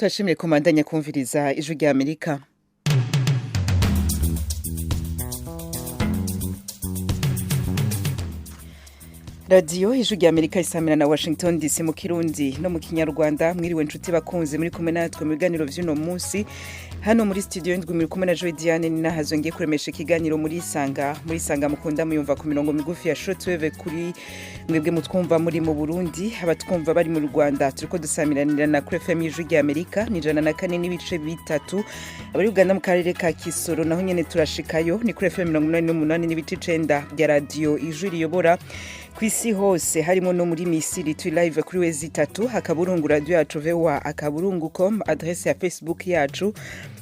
turashimire kumandanya kumviriza ijwi rya Amerika. Radio ijwi rya Amerika isamira na Washington DC mu Kirundi no mu Kinyarwanda. Mwiriwe nshuti bakunze muri kumwe natwe mu biganiro vy'uno munsi hano muri studio ndwi muri kumwe na Joy Diane ni nahazo ngiye kuremesha ikiganiro muri Sanga mukunda muyumva ku mirongo migufi ya shortwave kuri mwebwe mutwumva muri mu Burundi, abatwumva bari mu Rwanda turiko dusamiranira na FM ijwi rya Amerika ni 104 n'ibice bitatu, abari Uganda mu karere ka Kisoro naho nyene turashikayo ni kuri FM 88 n'ibice 9 ya radio ijwi riyobora kwisi hose harimo no muri Misiri tu live kuri wezi 3 akaburungu radio yacu VOA akaburungu.com, adresse ya Facebook yacu,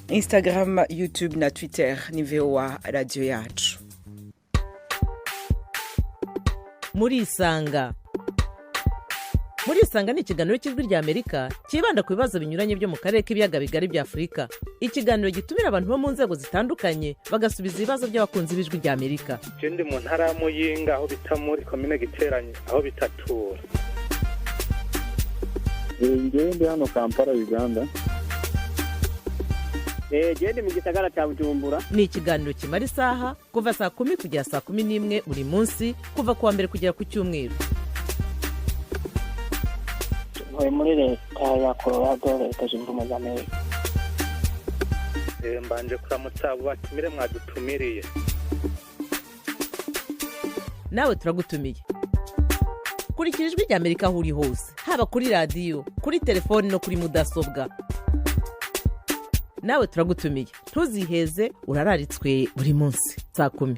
Instagram, YouTube na Twitter ni VOA radio yacu. Muri Sanga ni ikiganiro cy'ijwi rya Amerika kibanda ku bibazo binyuranye byo mu karere k'ibiyaga bigari bya Afrika. Ikiganiro gitumira abantu bo mu nzego zitandukanye bagasubiza ibibazo by'abakunzi b'ijwi rya Amerika. Ndi mu ntara ya Muyinga aho bita muri commune Giteranye aho bitatura. Ndi hano Kampala Uganda. Ndi mu gisagara cya Bujumbura. Ni ikiganiro kimara isaha kuva saa 10 kugera saa 11 buri munsi kuva kuwa mbere kugera ku cyumweru. Muri leta ya Colorado leta zunze ubumwe za Amerika. Mbanje kuramutsa abo batumire mwadutumiriye. Nawe turagutumiye. Kurikira ijwi rya Amerika aho uri hose, haba kuri radio, kuri telefone no kuri mudasobwa. Nawe turagutumiye. Ntuziheze urararitswe buri munsi saa 10.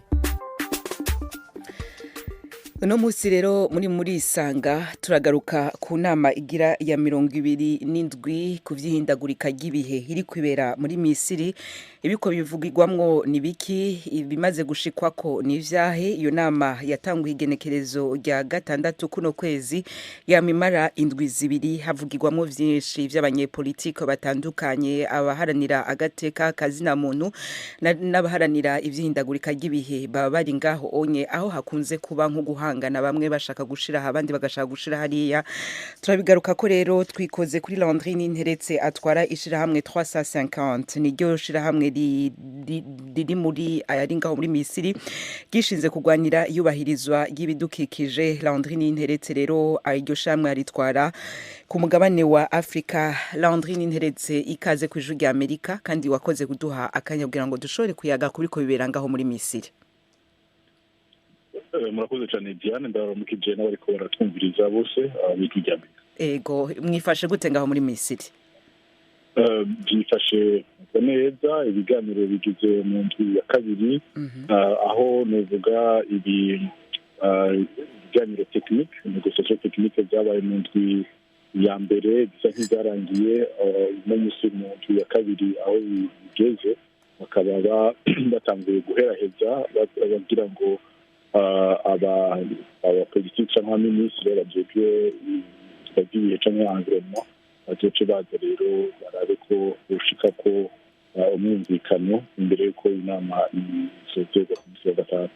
Uno musi rero muri Sanga turagaruka ku nama igira ya 27 ku vy'ihindagurika ry'ibihe iri kwibera muri Misiri. Ibiko bivugirwamwo ni biki, bimaze gushikwako ni vyahe? Iyo nama yatanguye igenekerezo rya 6 kuno kwezi yamimara indwi zibiri, havugirwamwo vyinshi vy'abanyepolitike batandukanye, abaharanira agateka kazina muntu n'abaharanira ivy'ihindagurika ry'ibihe baba bari ngaho onye aho hakunze kuba nk'uguhangana, bamwe bashaka gushira abandi bagashaka gushira hariya. Turabigaruka ko rero twikoze kuri Landry Ninteretse atwara ishira hamwe 350 niryo shira hamwe riri muri ari ngaho muri Misiri gishinze kugwanira yubahirizwa y'ibidukikije. Landry Ninteretse rero iryo shamwe aritwara ku mugabane wa Afrika. Landry Ninteretse ikaze ku ijwi rya Amerika kandi wakoze kuduha akanya kugira ngo dushore kuyaga kuri ko bibera ngaho muri Misiri. Murakoze cyane Diane, ndaramukije n'abariko baratwumviriza bose bijya Amerika. Ego mwifashe gute ngaho muri Misiri? Byifashe neza, ibiganiro bigize mu ndwi ya kabiri, aho novuga ibiganiro technique, négociation technique byabaye mu ndwi ya mbere bisa nk'izarangiye, no musi mu ndwi ya kabiri aho bigeze bakaba batangiye guheraheza bagira ngo abapolitiki cyangwa minisitiri bajejwe ibihe cyangwa environnement bazoce baza rero barabe ko boshika ko umwumvikano imbere yuko inama izogezwa ku munsi wa gatanu.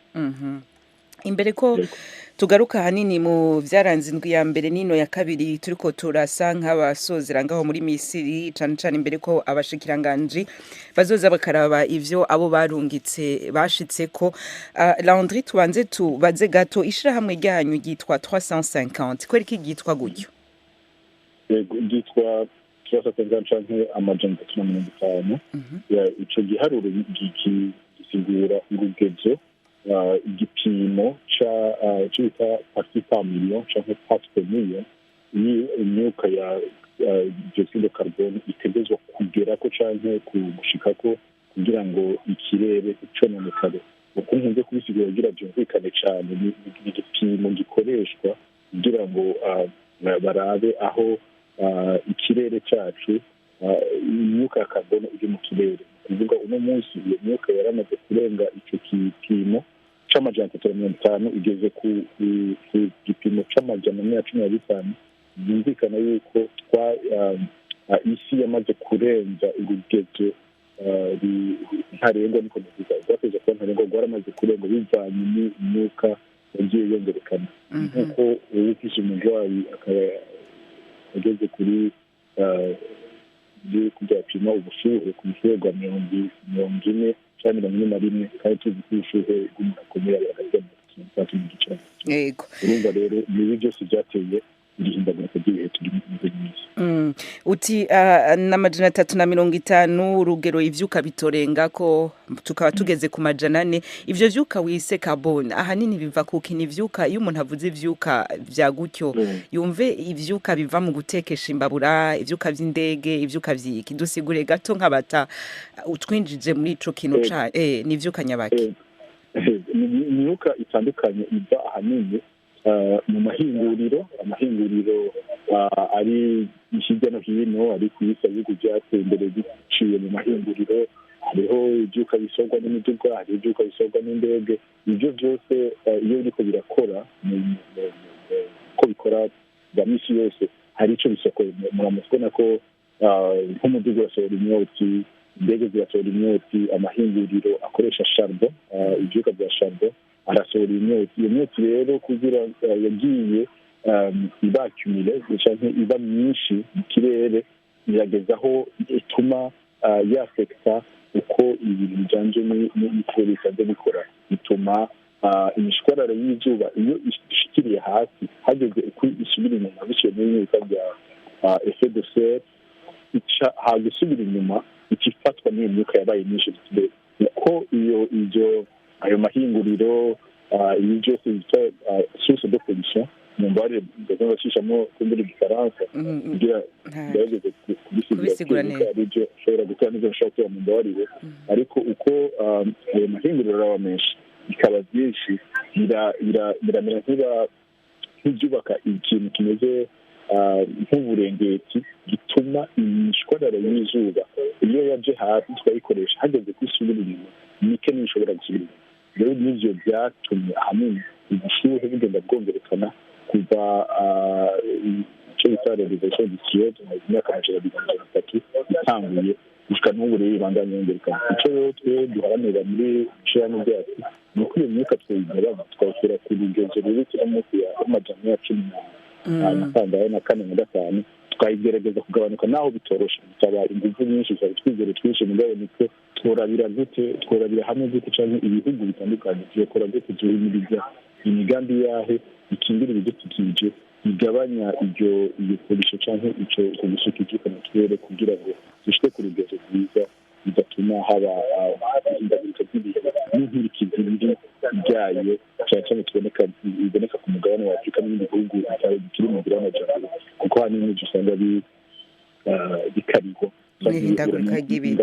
Imbere ko tugaruka hanini mu vyaranze indwi ya mbere nino ya kabiri turiko turasa nk'abasozera ngaho muri Misiri, cane imbere ko abashikiranganje bazoza bakaraba ivyo abo barungitse bashitseko. Landry tubanze tubaze gato ishira hamwe ryanyu ryitwa 350 kweri ki ryitwa gutyo? Yego ryitwa 350 canke amajana 350. Ico giharuro gisigura urugezo igipimo cita parti par million canke part per million ni imyuka ya dioxide de carbone itegezwa kugerako canke gushikako kugira ngo ikirere icononekare. Uko nkunze kubisigura kugira byumvikane cane, ni igipimo gikoreshwa kugira ngo barabe aho ikirere cacu imyuka ya carbone iri mu kirere. Kuvuga uno munsi iyo myuka yaramaze kurenga ico kipimo c'amajana 350 igeze ku gipimo c'amajana 115. Byumvikana yuko isi yamaze kurenza urugezo ntarengwa, niko navuga rwateze ko ntarengwa rwaramaze kurenga bivanye n'imyuka yagiye yongerekana. Nk'uko uwufise umurwayi akaba ageze kuri byapima ubushuhe ku bushuhe bwa 40 cyangwa 41 kandi tuzi ko ubushuhe bw'umuntu akomeye hagati ya 3 n'igice. Yego. Urumva rero ibi byose byateye irihindagurika ry'ibihe turi muri iyi minsi. Uti n'amajana 350 urugero ivyuka bitorenga ko tukaba tugeze ku majana 4. Ivyo vyuka wise carbone ahanini biva kuko ivyuka iyo umuntu avuze ivyuka vya gutyo yumve ivyuka biva mu gutekesha imbabura, ivyuka vy'indege, ivyuka vyiki. Dusigure gato nk'abata utwinjije muri ico kintu ca ni ivyuka nyabaki. Imyuka itandukanye iva ahanini mu mahinguriro ari hirya no hino, ari ku isi ibihugu byateye imbere biciye mu mahinguriro. Hariho ibyuka bisorwa n'imiduga, hari ibyuka bisorwa n'indege. Ibyo byose iyo biriko birakora ko bikora bya misi yose hari icyo bisokoye. Muramutse ko nk'umuduga urasohora imyotsi, indege zirasohora imyotsi, amahinguriro akoresha charbon, ibyuka bya charbon arasohora imyotsi. Iyo myotsi rero kugira yagiye ibakumire cyangwa iba myinshi mu kirere, iragezaho ituma yafekta uko ibintu bijanye n'ikirere bisanzwe bikora. Bituma imishwarara y'izuba iyo ishikiriye hasi hageze uko isubira inyuma biciye n'imyuka bya effet de serre, hagusubira inyuma ikifatwa n'iyo myuka yabaye myinshi mu kirere. Uko ayo mahinguriro ibi byose bita source de pollution mu mbare ndazabashishamo kumbura igifaransa kugira gerageze kubisigura neza aribyo ushobora gukora n'ibyo ushaka mu mbabarire. Ariko uko ayo mahinguriro araba menshi bikaba byinshi biramera nk'ibyubaka ikintu kimeze nk'uburengeti gituma imishwarara y'izuba iyo yaje hasi twayikoresha hageze kwisubira inyuma nike nishobora gusubira inyuma. Rero n'ivyo byatumye ahanini ubushuhe bugenda bwongerekana kuva icyo bita revolution industrielle mu myaka ya 2003 itanguye gushika n'ubu rero ibandanya yongerekana. Icyo rero twe duharanira muri ishirahamwe ryacu ni uko iyo myuka twayigabanya twashyira ku rugezo ruri kuri munsi y'amajana ya 10 na 5 twayigerageza kugabanuka naho bitoroshe. Bitaba ingufu nyinshi cyane twizere twinshi mugabo niko tworabira hamwe gute cyane ibihugu bitandukanye byokora gute duhimiriza imigambi yahe ikingira ibidukikije igabanya iyo pollution cyane icyo gushikira mu kirere kugira ngo dushike ku rugezo rwiza bigatuma haba indagirika z'ibihe n'inkurikizi biri byayo cyane biboneka ku mugabane wa Afurika n'ibindi bihugu bikiri mu nzira y'amajyambere kuko hanini usanga bikarigwa n'ihindagurika ry'ibihe.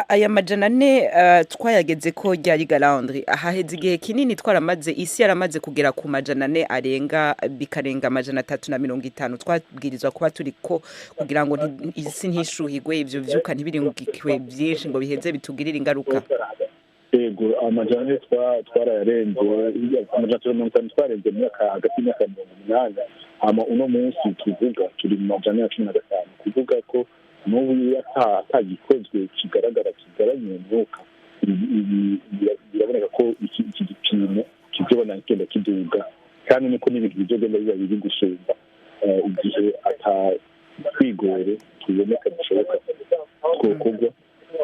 Aya majana 4 twayageze ko ryari galandri ahaheze igihe kinini twaramaze isi yaramaze kugera ku majana 4 bikarenga amajana 350. Twabwirizwa kuba turi ko kugira ngo isi ntishuhigwe ivyo vyuka ntibirungikwe byinshi ngo biheze bitugirira ingaruka. Yego amajana twarayarenze amajana 50 twarenze hagati y'imyaka 80. Ama uno munsi tuvuga turi mu majana 15 kuvuga ko n'ubu atagikozwe kigaragara kigaranye umwuka biraboneka ko iki gipimo kizobona kigenda kiduga kandi niko n'ibintu bizogenda biba biri gusumba igihe twigore tuboneka bishoboka twokorwa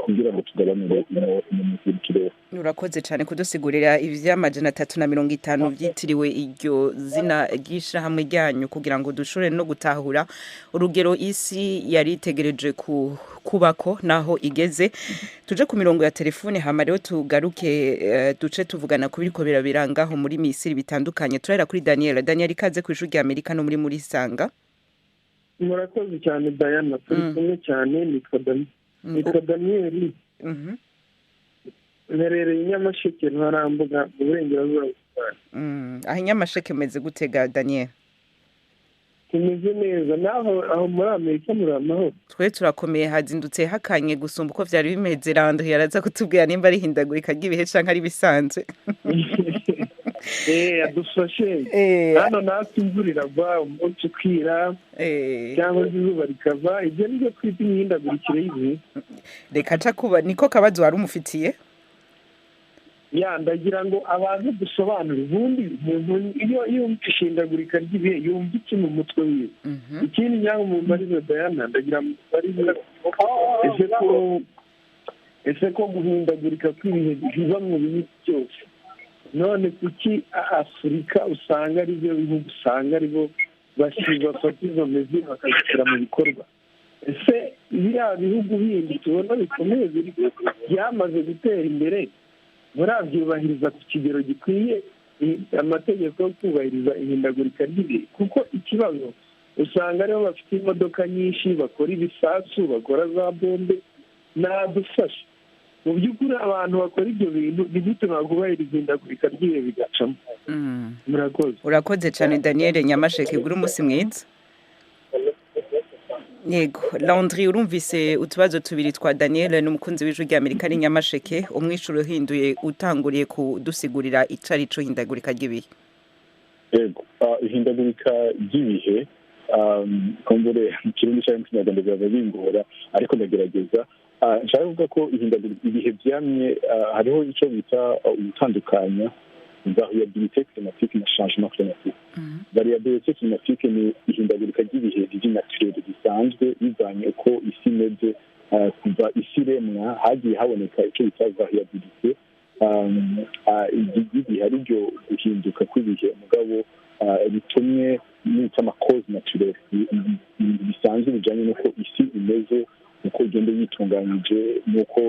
kugira ngo tugabanure mu kirere. Urakoze cyane kudusigurira ivy'amajana 350 vyitiriwe iryo zina ry'ishirahamwe ryanyu kugira ngo dushobore no gutahura urugero isi yari itegereje kubako naho igeze. Tuje ku mirongo ya telefone hama rero tugaruke duce tuvugana ku biriko birabirangaho muri Misiri bitandukanye. Turahera kuri Daniel ikaze ku ijuru rya Amerika no muri Sanga. Murakoze cyane Diana, turi kumwe cyane nitwa Daniel. Nerereye Nyamasheke Ntarambuga mu burengerazuba bw'Rwanda. Aho Nyamasheke meze gutega Daniel? Tumeze neza naho muri Amerika muri amahoro. Twe turakomeye hazindutse hakanye gusumba uko vyari bimeze. Rando yaraza kutubwira nimba ari hindagurika ry'ibihe canke ari bisanzwe. Adufashe hano natwe imvura iragwa umunsi ukira cyangwa izuba rikava. Ibyo nibyo twita imihindagurikire y'ibihe. Reka nca kuba niko kabazo wari umufitiye. ndagira ngo abanze dusobanure ubundi umuntu iyo yumva ihindagurika ry'ibihe yumva iki mu mutwe wiwe. Ikindi nyanga mu mbarizo Diana ndagira ngo mbarize ese ko guhindagurika kw'ibihe biva mu bihugu byose, none kuki Afurika usanga ari byo bihugu usanga aribo bafata izo mezi bakazishyira mu bikorwa? Ese biriya bihugu bindi tubona bikomeye byamaze gutera imbere murabyubahiriza ku kigero gikwiye amategeko yo kubahiriza ihindagurika ry'ibihe? Kuko ikibazo usanga aribo bafite imodoka nyinshi, bakora ibisasu, bakora za bombe. Nadufashe mu by'ukuri abantu bakora ibyo bintu ntibituma kubahiriza ihindagurika ry'ibihe bigacamo. Murakoze. Urakoze cyane Daniel Nyamasheke, uri umunsi mwiza. Yego, Landry, urumvise utubazo tubiri twa Daniel n'umukunzi w'ijwi ry'Amerika ari Nyamasheke, umwishuro uhinduye utanguriye kudusigurira icarico hindagurika ry'ibihe. Yego, ihindagurika ry'ibihe kumbure mu kirundi cyangwa mu kinyarwanda biba bingora, ariko ndagerageza. Nshaka kuvuga ko ihindagurika ibihe byamye, hariho icyo bita ubutandukanya variabilité climatique na changement climatique. Variabilité climatique ni ihindagurika ry'ibihe riri naturel risanzwe bivanye uko isi imeze kuva isi iremwa, hagiye haboneka icyo bita variabilité ry'ibihe, ari ryo guhinduka kw'ibihe mugabo bitumye n'icyo amakozi naturel bisanzwe bijyanye n'uko isi imeze, uko igenda yitunganyije, n'uko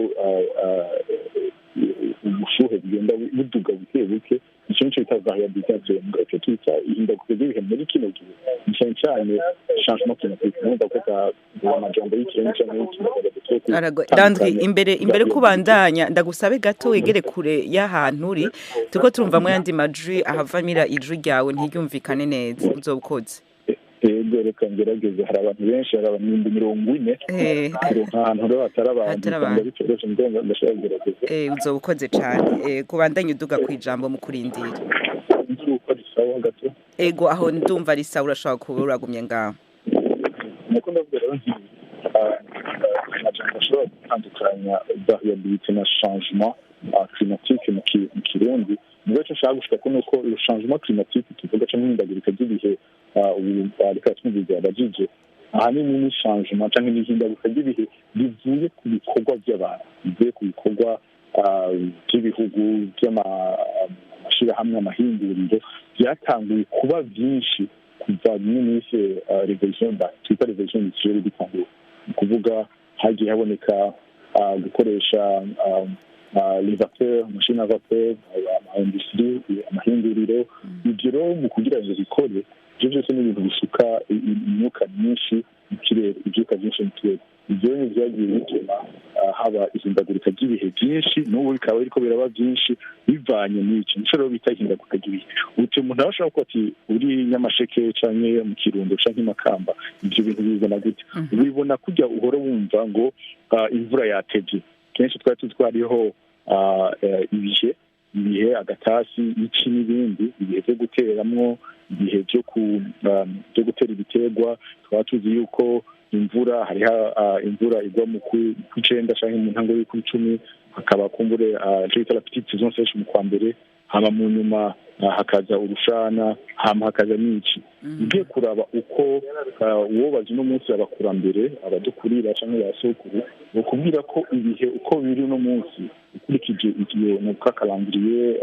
ubushuhe bugenda buduga buke buke. Icyo nicyo bita variabilité naturelle. Icyo twita ihindagurika ry'ibihe muri kino gihe cyane cyane changement climatique. Numva ko amajambo y'ikirundi cyangwa y'ikinyarwanda. Landry, imbere kubandanya ndagusabe gato wegere kure y'ahantu uri, tuko turumvamo yandi majwi ahavamira ijwi ryawe ntiryumvikane neza, uzobukoze. Ego, reka ngerageze. Hari abantu benshi, hari abantu 40 ahantu rero hatarabantu bitoroshye, ndashaka kugerageza. Uzobukoze cyane. Kubandanya uduga ku ijambo mu kurindira. Uko risawa gato. Ego, aho ndumva risawa, urashobora kuba uragumye ngaho. Nuko ndavuga rero amajambo ashobora gutandukanya variabilité na changement climatique mu kirundi. Niba nshaka gushaka ko nuko iyo changement climatique tuvuga cyangwa ihindagurika ry'ibihe reka twumvize abajije ahanini ni changement cyangwa ihindagurika ry'ibihe bivuye ku bikorwa by'abantu, bivuye ku bikorwa by'ibihugu, by'amashyirahamwe, amahinguriro byatanguye kuba byinshi kuva mu minsi revolution twita revolution industrielle bitanguye. Ni kuvuga hagiye haboneka gukoresha les vapeurs, machine à vapeur, industrie, amahinguriro. Ibyo rero mu kugira ngo bikore ibyo byose ni ibintu bisuka imyuka myinshi mu kirere, ivyuka vyinshi mu kirere. Ibyo ni byagiye bituma haba ihindagurika ry'ibihe byinshi, n'ubu bikaba biriko biraba byinshi bivanye n'iki nico rero bita ihindagurika ry'ibihe. Umuntu arashobora kuba ati uri Nyamasheke canke mu Kirundo canke Makamba, ibyo bintu bibona gute? Ubibona kujya uhora wumva ngo imvura yatevye. Kenshi twari twariho ibihe agatasi, iki n'ibindi, ibihe byo guteramwo, ibihe byo gutera ibiterwa. Twaba tuzi yuko imvura hariho imvura igwa mu kw'icenda canke mu ntango y'ukw'icumi, hakaba kumbure icyo bita la petite saison sèche mu kwa mbere, hama mu nyuma hakaza urushana, hama hakaza n'iki. Ugiye kuraba uko uwobaje uno munsi abakurambere abadukurira canke basokuru bakubwira ko ibihe uko biri uno munsi ukurikije igihe mu kakalendrier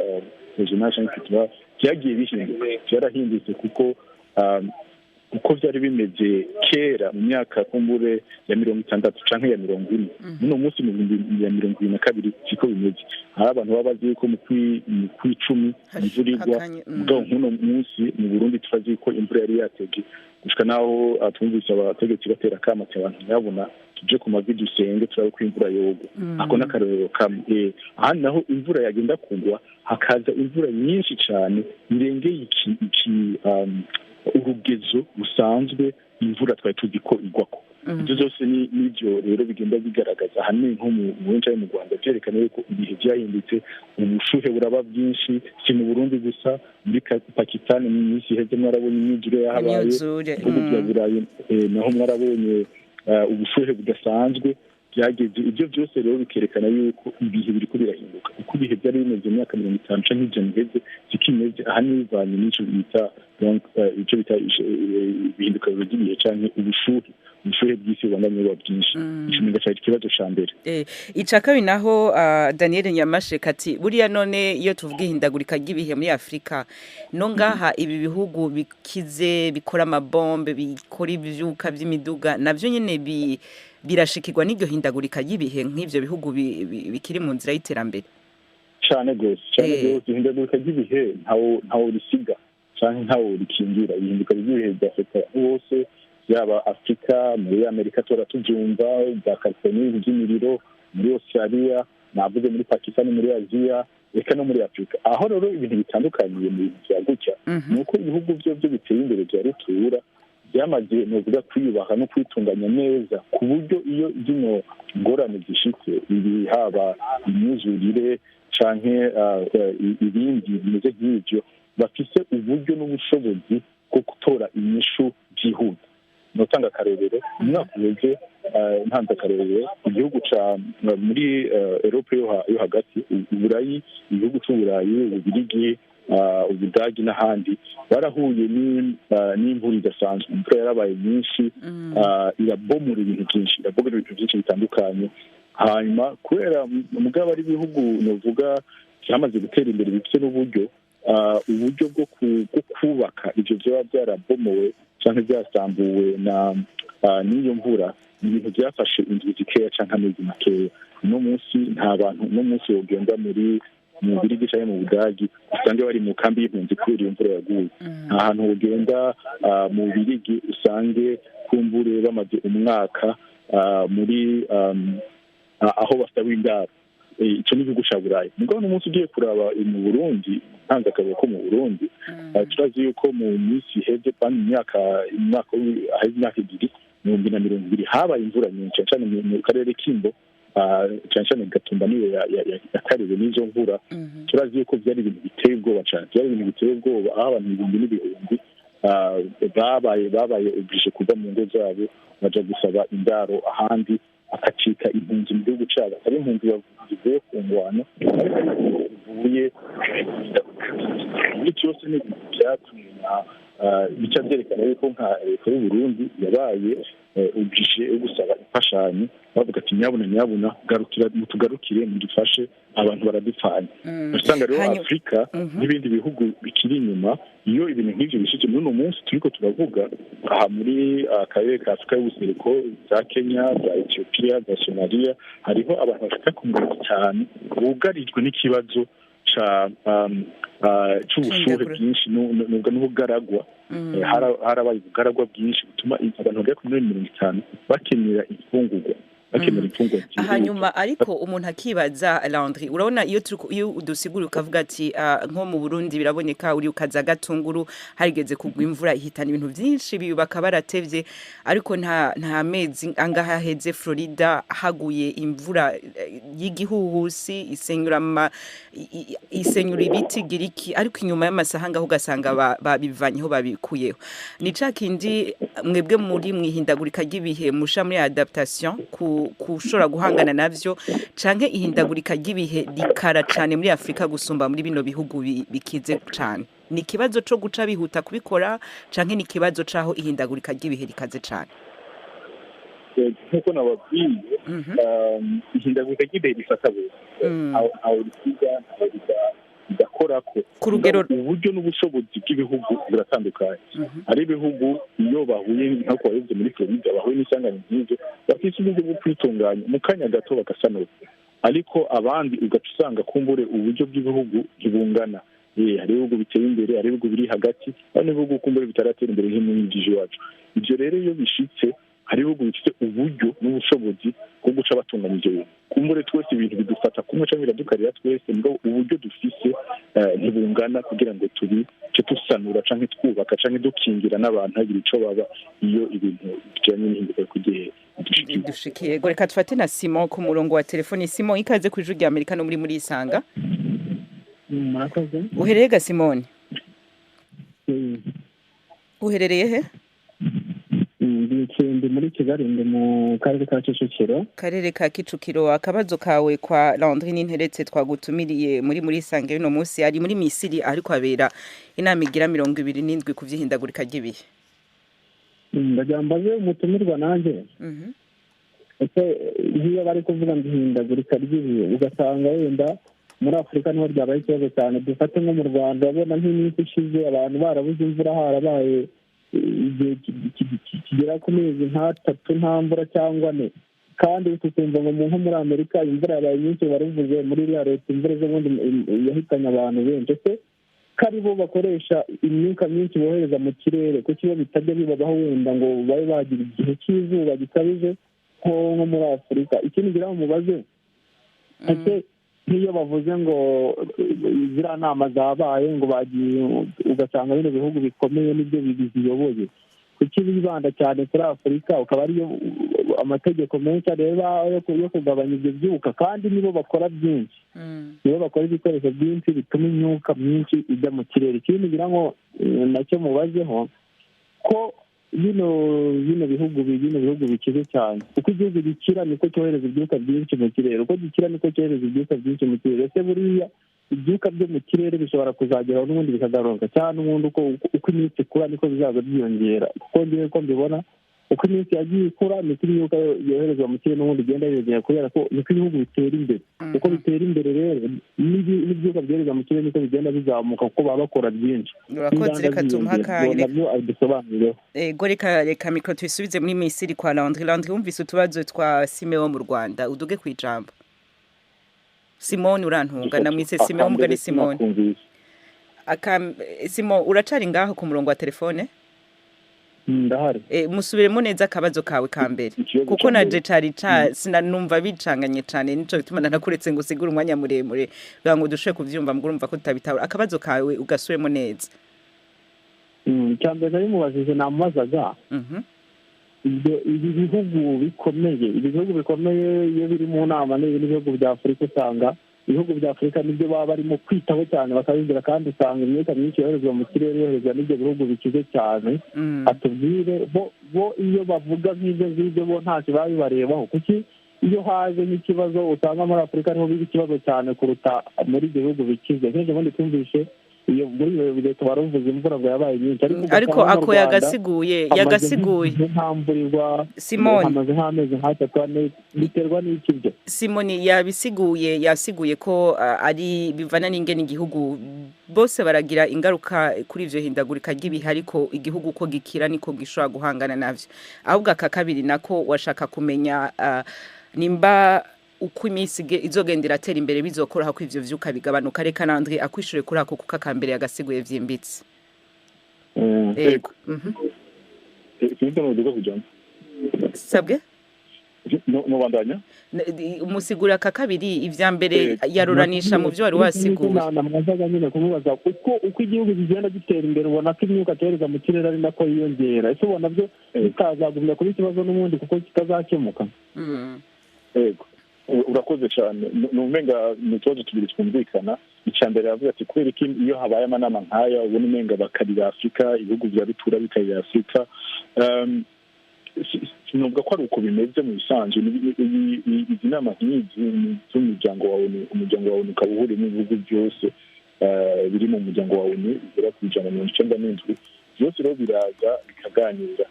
regional cyangwa byagiye bihinduka, byarahindutse kuko uko byari bimeze kera mu myaka kumbure ya 60 canke ya 40. Uno munsi mu 2022 siko bimeze. Hari abantu baba bazi ko mu kw'icumi imvura igwa, mugabo nk'uno munsi mu Burundi turazi ko imvura yari yateje gushika naho atumvise abategetsi batera kamate abantu nyabona tuje ku mavi dusenge turabe ko imvura yoga. Ako n'akarorero kamwe. Aha naho imvura yagenda kugwa hakaza imvura nyinshi cyane irengeye urugezo rusanzwe imvura twari tuzi ko igwako. Ibyo byose n'ibyo rero bigenda bigaragaza ahanini nko mu Burundi mu Rwanda, byerekana yuko ibihe byahindutse, ubushuhe buraba byinshi, si mu Burundi gusa, muri Pakistan mu minsi iheze mwarabonye imyuzure yahabaye, ibihugu bya Burayi naho mwarabonye ubushuhe budasanzwe. byageze. Ibyo byose rero bikerekana yuko ibihe biriko birahinduka, uko ibihe byari bimeze mu myaka 50 canke ijana iheze zikimeze ahanini bivanye n'ico bita ihinduka ry'ibihe canke ubushuhe bw'isi bubandanye buba bwinshi. Ico ni ikibazo ca mbere. Ica kabiri naho Daniel Nyamasheka ati buriya none iyo tuvuga ihindagurika ry'ibihe muri Afrika no ngaha ibi bihugu bikize bikora amabombe bikora ivyuka vy'imiduga navyo nyene birashikirwa n'iryo hindagurika ry'ibihe nk'ivyo bihugu bikiri mu nzira y'iterambere cyane gose. Ihindagurika ry'ibihe ntawo risiga canke ntawo rikingira. Ihinduka ry'ibihe byafata hose, yaba Afrika, muri Amerika tuvyumva, za California by'imiriro, muri Australia, navuze muri Pakistan, muri Aziya, eka no muri Afrika. Aho rero ibintu bitandukanye mu bintu bya gutya nuko ibihugu byo biteye imbere bya rutura byamaze novuga kwiyubaha no kwitunganya neza ku buryo iyo zino ngorane zishitse ibi haba imyuzurire canke ibindi bimeze nk'ivyo bafise uburyo n'ubushobozi bwo gutora inyishu byihuta. Notanga akarorero umwaka uheze ntanze akarorero igihugu ca muri Europe yo hagati, Uburayi, ibihugu c'Uburayi, Ububirigi, Ubudagi n'ahandi barahuye n'imvura idasanzwe. Imvura yarabaye nyinshi, irabomora ibintu byinshi bitandukanye. Hanyuma kubera mugabo ari ibihugu novuga byamaze gutera imbere bifite n'uburyo bwo kubaka ivyo vyoba byarabomowe canke byasambuwe n'iyo mvura, ibintu byafashe indwi zikeya canke amezi makeya. Uno munsi nta bantu uno munsi wogenda mu Birigi canke mu Budagi usange bari mu kambi y'impunzi kubera iyo mvura yaguye. Nta hantu wogenda mu Birigi usange kumbure bamaze umwaka muri aho basaba indaro. Ico ni igihugu ca Burayi. Mugabo n'umunsi ugiye kuraba mu Burundi, ntanze akaboko ko mu Burundi, turazi yuko mu minsi iheze kandi imyaka ibiri, 2020 habaye imvura nyinshi cyane mu karere k'Imbo, cyane Gatumba niyo yakarebe n'izo mvura. Turazi yuko byari ibintu biteye ubwoba cyane, aho abantu ibihumbi n'ibihumbi babaye oblige kuva mu ngo zabo baja gusaba indaro ahandi, akacika impunzi mu gihugu cyabo. Ari impunzi zivuye ku ngwano bivuye byose ni byatumye bica byerekana yuko nka leta y'u Burundi yabaye oblige yo gusaba imfashanyo, bavuga ati nyabuna tugarukire mudufashe, abantu baradupfanye. Usanga rero Afrika n'ibindi bihugu bikiri inyuma, iyo ibintu nk'ivyo bishije muri uno munsi turiko turavuga aha muri akarere ka Afrika y'ubuseruko, za Kenya, za Ethiopia, za Somalia, hariho abantu bashaka kumenya cyane bugarijwe n'ikibazo c'ubushuhe bwinshi n'ubugaragwa. Harabaye ubugaragwa bwinshi butuma abantu bagera kuri 50 bakenera imfungurwa. Hanyuma ariko umuntu akibaza Landry, urabona iyo udusigura ukavuga ati nko mu Burundi biraboneka uri ukaza gatunguru harigeze kugwa imvura ihitana ibintu byinshi bibaka baratevye, ariko nta mezi angaha heze Florida haguye imvura y'igihuhusi isenyura ibiti giriki, ariko inyuma y'amasaha ngaho ugasanga babivanyeho babikuyeho. Ni cakindi mwebwe muri mwihindagurika ry'ibihe musha muri adaptation kushobora guhangana navyo, canke ihindagurika ry'ibihe rikara cane muri Afrika gusumba muri bino bihugu bikize cane? Ni ikibazo co guca bihuta kubikora canke ni ikibazo caho ihindagurika ry'ibihe rikaze cane? Nkuko nababwiye, ihindagurika ry'ibihe rifata bose, aho risiga bidakorako. Ku rugero uburyo n'ubushobozi bw'ibihugu buratandukanye. Ari ibihugu iyo bahuye nk'uko babivuze muri Florida, bahuye n'isanganya nk'ivyo, bafise uburyo bwo kwitunganya mu kanya gato bagasanura. Ariko abandi ugaca usanga kumbure uburyo bw'ibihugu ntibungana. Hari ibihugu biteye imbere, hari ibihugu biri hagati, hari n'ibihugu kumbure bitaratera imbere nk'imyinjiji wacu. Ivyo rero iyo bishitse, hari ibihugu bifite uburyo n'ubushobozi bwo guca batunganya ivyo bintu. Kumbure twese ibintu bidufata kumwe canke biradukarira twese, ngo uburyo dufise ntibungana kugira ngo tusanura canke twubaka canke dukingira n'abantu hagira ico baba iyo ibintu bijanye n'ihindagurika kugihe dushikiye. Reka tufate na Simon ku murongo wa telefone. Simon, ikaze ku ijwi rya Amerika no muri Isanga. Murakoze. Uherereye ga Simon? Uherereye he? Ndi muri Kigali ndi mu karere ka Kicukiro. Karere ka Kicukiro, akabazo kawe kwa Landry n'interetse twagutumiriye muri sange no munsi ari muri Misiri ariko abera inama igira 27 ku vy'ihindagurika ry'ibihe. Ndajambaze umutumirwa nanje. Ese iyo bari kuvuga ngo ihindagurika ry'ibihe ugasanga wenda muri Afurika niho ryabaye ikibazo cyane, dufate nko mu Rwanda abona nk'iminsi ishize abantu barabuze imvura, harabaye igihe kigera ku mezi nk'atatu nta mvura cyangwa ne, kandi tukumva ngo nko muri Amerika imvura yabaye nyinshi, baravuze muri iriya leta imvura z'ubundi yahitanye abantu benshi. Ese kari bo bakoresha imyuka myinshi bohereza mu kirere, kuko iyo bitajya bibabaho wenda ngo babe bagira igihe cy'izuba gikabije nko muri Afurika. Ikindi ngira mubaze, ese nk'iyo bavuze ngo ziriya nama zabaye ngo bagiye ugasanga bino bihugu bikomeye nibyo biziyoboye, kuki bibanda cyane kuri Afurika ukaba ariyo amategeko menshi areba yo kugabanya ibyo byuka, kandi nibo bakora byinshi, nibo bakora ibikoresho byinshi bituma imyuka myinshi ijya mu kirere. Ikindi ngira ngo nacyo mubazeho ko bino bihugu bikize cyane, uko igihugu gikira niko cyohereza ibyuka byinshi mu kirere, uko gikira niko cyohereza ibyuka byinshi mu kirere. Ese buriya ibyuka byo mu kirere bishobora kuzageraho n'ubundi bikagaruka cyane, n'ubundi uko iminsi ikura niko bizaza byiyongera, kuko ngewe ko mbibona uko iminsi yagiye ikura niko imyuka yoherezwa mu kirere n'ubundi igenda yiyongera, kubera ko niko ibihugu bitera imbere. Uko bitera imbere rero n'ibyuka byoherezwa mu kirere niko bigenda bizamuka, kuko baba bakora byinshi. Urakoze, reka tumuha akanya nabyo abidusobanurireho. Reka mikoro tuyisubize muri Misiri kwa Landry. Wumvise utubazo twa Simeo mu Rwanda, uduge ku ijambo. Simone urantunga, namwise Simeo mugari Simone. Simon uracari ngaho ku murongo wa telefone? Ndahari. Musubiremo neza akabazo kawe ka mbere, kuko naje cari sinanumva bicanganye cyane, nico bituma nanakuretse ngo usigure umwanya muremure kugira ngo dushe kuvyumva, mugurumva ko tutabitahura. Akabazo kawe ugasubiremo neza. Cyambere nari mubajije namubazaga ibi bihugu bikomeye iyo biri mu nama n'ibihugu bya Afurika, usanga ibihugu bya Afurika nibyo baba barimo kwitaho cyane bakabinjira, kandi usanga imyuka myinshi yoherezwa mu kirere yoherezwa n'ibyo bihugu bikize cyane. Atubwire bo iyo bavuga nk'ibyo ngibyo bo ntacyo baba bibarebaho, kuki iyo haje nk'ikibazo usanga muri Afurika niho biba ikibazo cyane kuruta muri ibyo bihugu bikize. Nk'ejo bundi twumvishe iyo muri leta baravuze imvura ngo yabaye nyinshi, ariko ako yagasiguye ntamburirwa Simone hamaze nk'amezi nk'atatu ane, biterwa n'iki byo? Simone yasiguye ko ari bivana n'ingene igihugu bose baragira ingaruka kuri ivyo hindagurika ry'ibihe, ariko igihugu ko gikira niko gishobora guhangana navyo. Ahubwo aka kabiri nako washaka kumenya nimba uko iminsi izogendera atera imbere bizokora ko ivyo vyuka bigabanuka. Reka Landry akwishure kuri ako kuko akambere yagasiguye vyimbitse. Yego. Sabwe? No bandanya? Umusigura aka kabiri ivya mbere yaruranisha mu byo wari wasiguye. Namwazaga nyine kumubaza uko igihugu kigenda gitera imbere, ubona ko imyuka tereza mu kirere ari nako yiyongera. Ese ubona byo bitazagumya kuri ikibazo n'ubundi kuko kitazakemuka? Yego. Urakoze cyane. Numenga ni ikibazo tubiri twumvikana. Icambere yavuze ati kubera ko iyo habaye amanama nkaya ubona umenga bakarira Afurika, ibihugu bya bitura bikarira Afurika. Sinuvuga ko ari uko bimeze mu bisanzwe. Izi nama nk'izi z'umuryango wawe, umuryango wawe ukaba uhuriyemo ibihugu byose biri mu muryango wawe bigera ku 197, byose rero biraza bikaganira.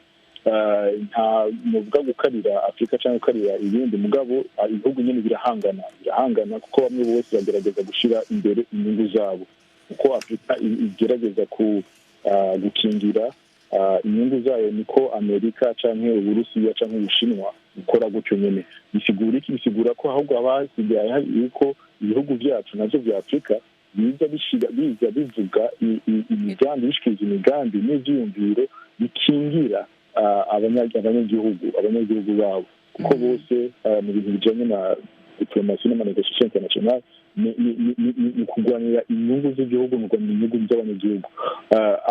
Nta nuvuga gukarira Afurika cyangwa gukarira ibindi, mugabo ibihugu nyine birahangana kuko bamwe bose bagerageza gushira imbere inyungu zabo, uko Afurika igerageza gukingira inyungu zayo niko Amerika canke Uburusiya canke Ubushinwa gukora gutyo nyene. Bisigura ko ahubwo abasigaye yuko ibihugu byacu navyo bya Afurika biza bivuga bishikiriza imigambi n'ivyiyumviro bikingira abanyagihugu babo, kuko bose mu bintu bijanye na diplomasi n'amanegociation international ni kurwanira inyungu z'igihugu, mu kurwanira inyungu z'abanyagihugu.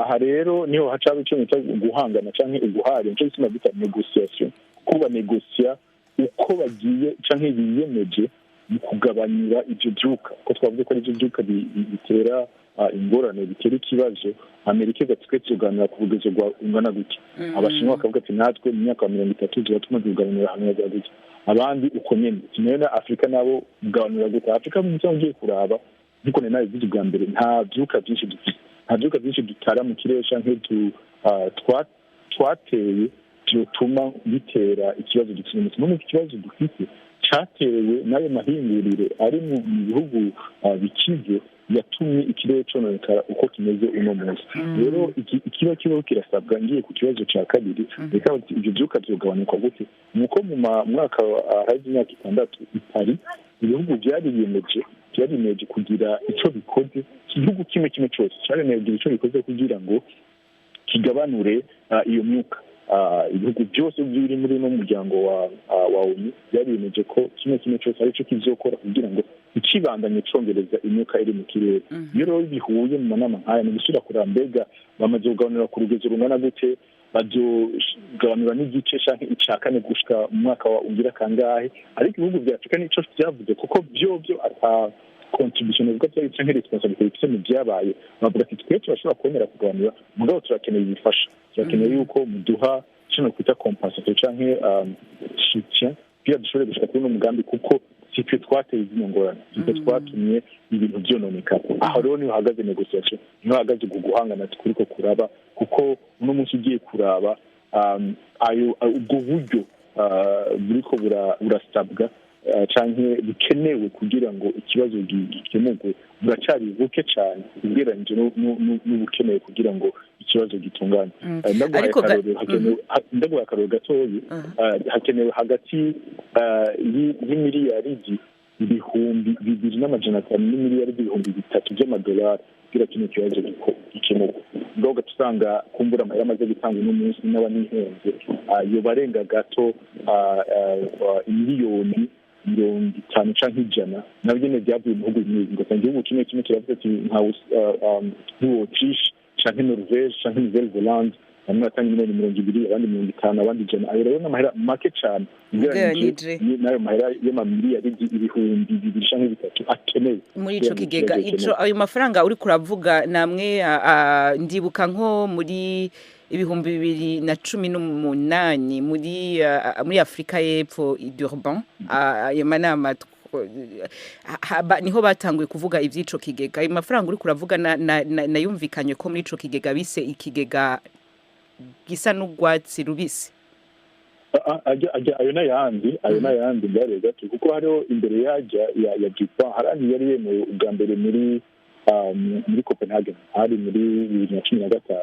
Aha rero niho hacaba icyo bita guhangana canke uguhari, nicyo gituma bita negociation, kuko banegosia uko bagiye canke biyemeje mu kugabanyira ivyo vyuka, ko twavuze ko ari ivyo vyuka bitera ingorane bitera ikibazo Amerika igatwe tuganira ku bugezo bwa ungana gutya abashinwa bakavuga ati natwe mu myaka 30 tugatuma tuganira hamwe gutya abandi uko nyene kimena Afrika nabo uganira gutya Afrika mu cyo ngiye kuraba niko nayo bivuze bwa mbere nta byuka byinshi dufite nta byuka byinshi dutara mu kirere canke twateye byotuma bitera ikibazo gikomeye mu kibazo dufite cyatewe n'ayo mahinguriro ari mu bihugu bikize yatumye ikirere cononekara uko kimeze uno munsi rero ikiba kibaho kirasabwa ngiye ku kibazo cya kabiri reka ibyo byuka byogabanuka gute nuko mu mwaka haje imyaka 6 itari ibihugu byariyemeje kugira icyo bikoze igihugu kimwe cyose cyariyemeje icyo bikoze kugira ngo kigabanure iyo myuka ibihugu byose biri muri no muryango wa ONU byariyemeje ko kimwe cyose ari cyo kizokora kugira ngo ikibandanye congereza imyuka iri mu kirere iyo rero bihuye mu manama nkaya ni gusubira kurambega bamaze kuganira ku rugezo rungana gute bazogabanura n'igice canke icakane gushika mu mwaka wa ugira kangahe ariko ibihugu bya Afrika nico byavuze kuko byo ata contribution uvuga cyari canke responsibility mu byabaye bavuga ati twe turashobora kwemera kuganira mugabo turakeneye ibifasha turakeneye yuko muduha kino kwita compensation canke soutien bya dushobore gushika kuri no mugambi kuko twe twateye izino ngorane twe twatumye ibintu byononeka aho rero niho hagaze negotiation niho hagaze guhangana turiko kuraba kuko uno munsi ugiye kuraba ubwo buryo buriko burasabwa canke bikenewe kugira ngo ikibazo gikemurwe buracari buke cyane ugereranyije n'ubukenewe kugira ngo ikibazo gitungane ndaguha akarorero gatoyi hakenewe hagati y'imiliyaridi 2,500 n'imiliyaridi 3,000 by'amadolari kugira kino kibazo gikemurwe ubwo ugasanga kumbura amahera amaze gutanga uno munsi n'abanihenze iyo barenga gato miliyoni 50 canke 100 nabyo ne byavuye mu bihugu bimwe ngo igihugu kimwe kiravuga ati nka Autriche canke Norvège canke Nouvelle-Zélande bamwe batanga miliyoni 20 abandi 50 abandi 100 ayo rero n'amahera make cyane nayo mahera y'amamiliyari ibihumbi 2 canke 3 akeneye muri ico kigega ico ayo mafaranga uri kuravuga namwe ndibuka nko muri 2018 muri Afrika y'Epfo i Durban ayo manama niho batanguye kuvuga ivyico kigega ayo mafaranga uri kuravuga nayumvikanye ko muri ico kigega bise ikigega gisa n'ugwatsi rubisi ayo n'ayandi mbere gato kuko hariho imbere ya Japan harandi yari yemewe ubwa mbere muri Copenhagen hari muri 2015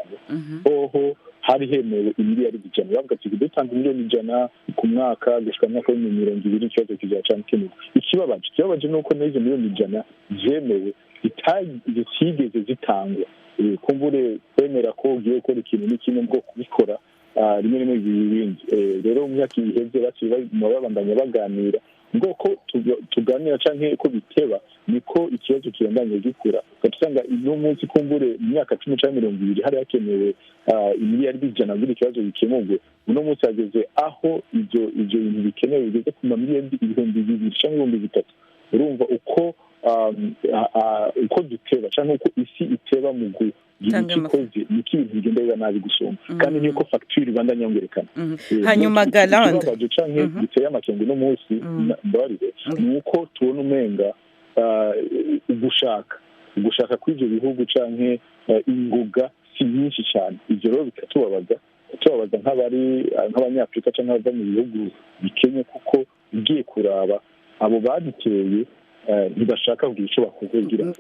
oho hari hemewe imiliyari 100 bavuga ati dutanga miliyoni 100 ku mwaka gushika mwaka wa 2020 ikibazo kizacana ikibabaje nuko n'izo miliyoni 100 zemewe zitigeze zitangwa kumbure kwemera ko ugiye gukora ikintu n'ikindi bwo kubikora rimwe ibindi rero mu myaka iheze babandanya baganira ngoko tuganira canke ko biteba niko ikibazo kirandanye gikura ugasanga ino munsi kumbure mu myaka 10 canke 20 hari hakenewe imiliyari 100 kugira ikibazo gikemurwe uno munsi ageze aho ivyo bintu bikenewe bigeze ku mamiliyari 2,000 canke 3,000 urumva uko duteba canke uko isi iteba mu gikoze niki bigenda biba nabi gusoma kandi niko facture ibandanya yongerekana hanyuma Galande canke biteye amakengo no munsi mbarire nuko tubona umenga ugushaka kw'ivyo bihugu canke inguga si nyinshi cyane ivyo rero bikatubabaza nk'abanyafrika canke abava mu bihugu bikenye kuko ugiye kuraba abo baditeye ntibashaka kugira icyo bakoze kugira ngo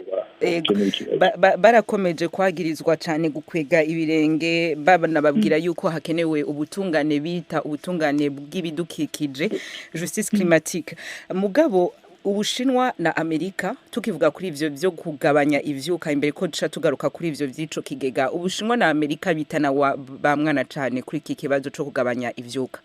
barakomeje kwagirizwa cyane gukwega ibirenge babwira yuko hakenewe ubutungane bita ubutungane bw'ibidukikije justice climatique mugabo Ubushinwa na Amerika tukivuga kuri ivyo byo kugabanya ivyuka imbere ko duca tugaruka kuri ivyo vyico kigega Ubushinwa na Amerika bitana ba mwana cyane kuri iki kibazo cyo kugabanya ivyuka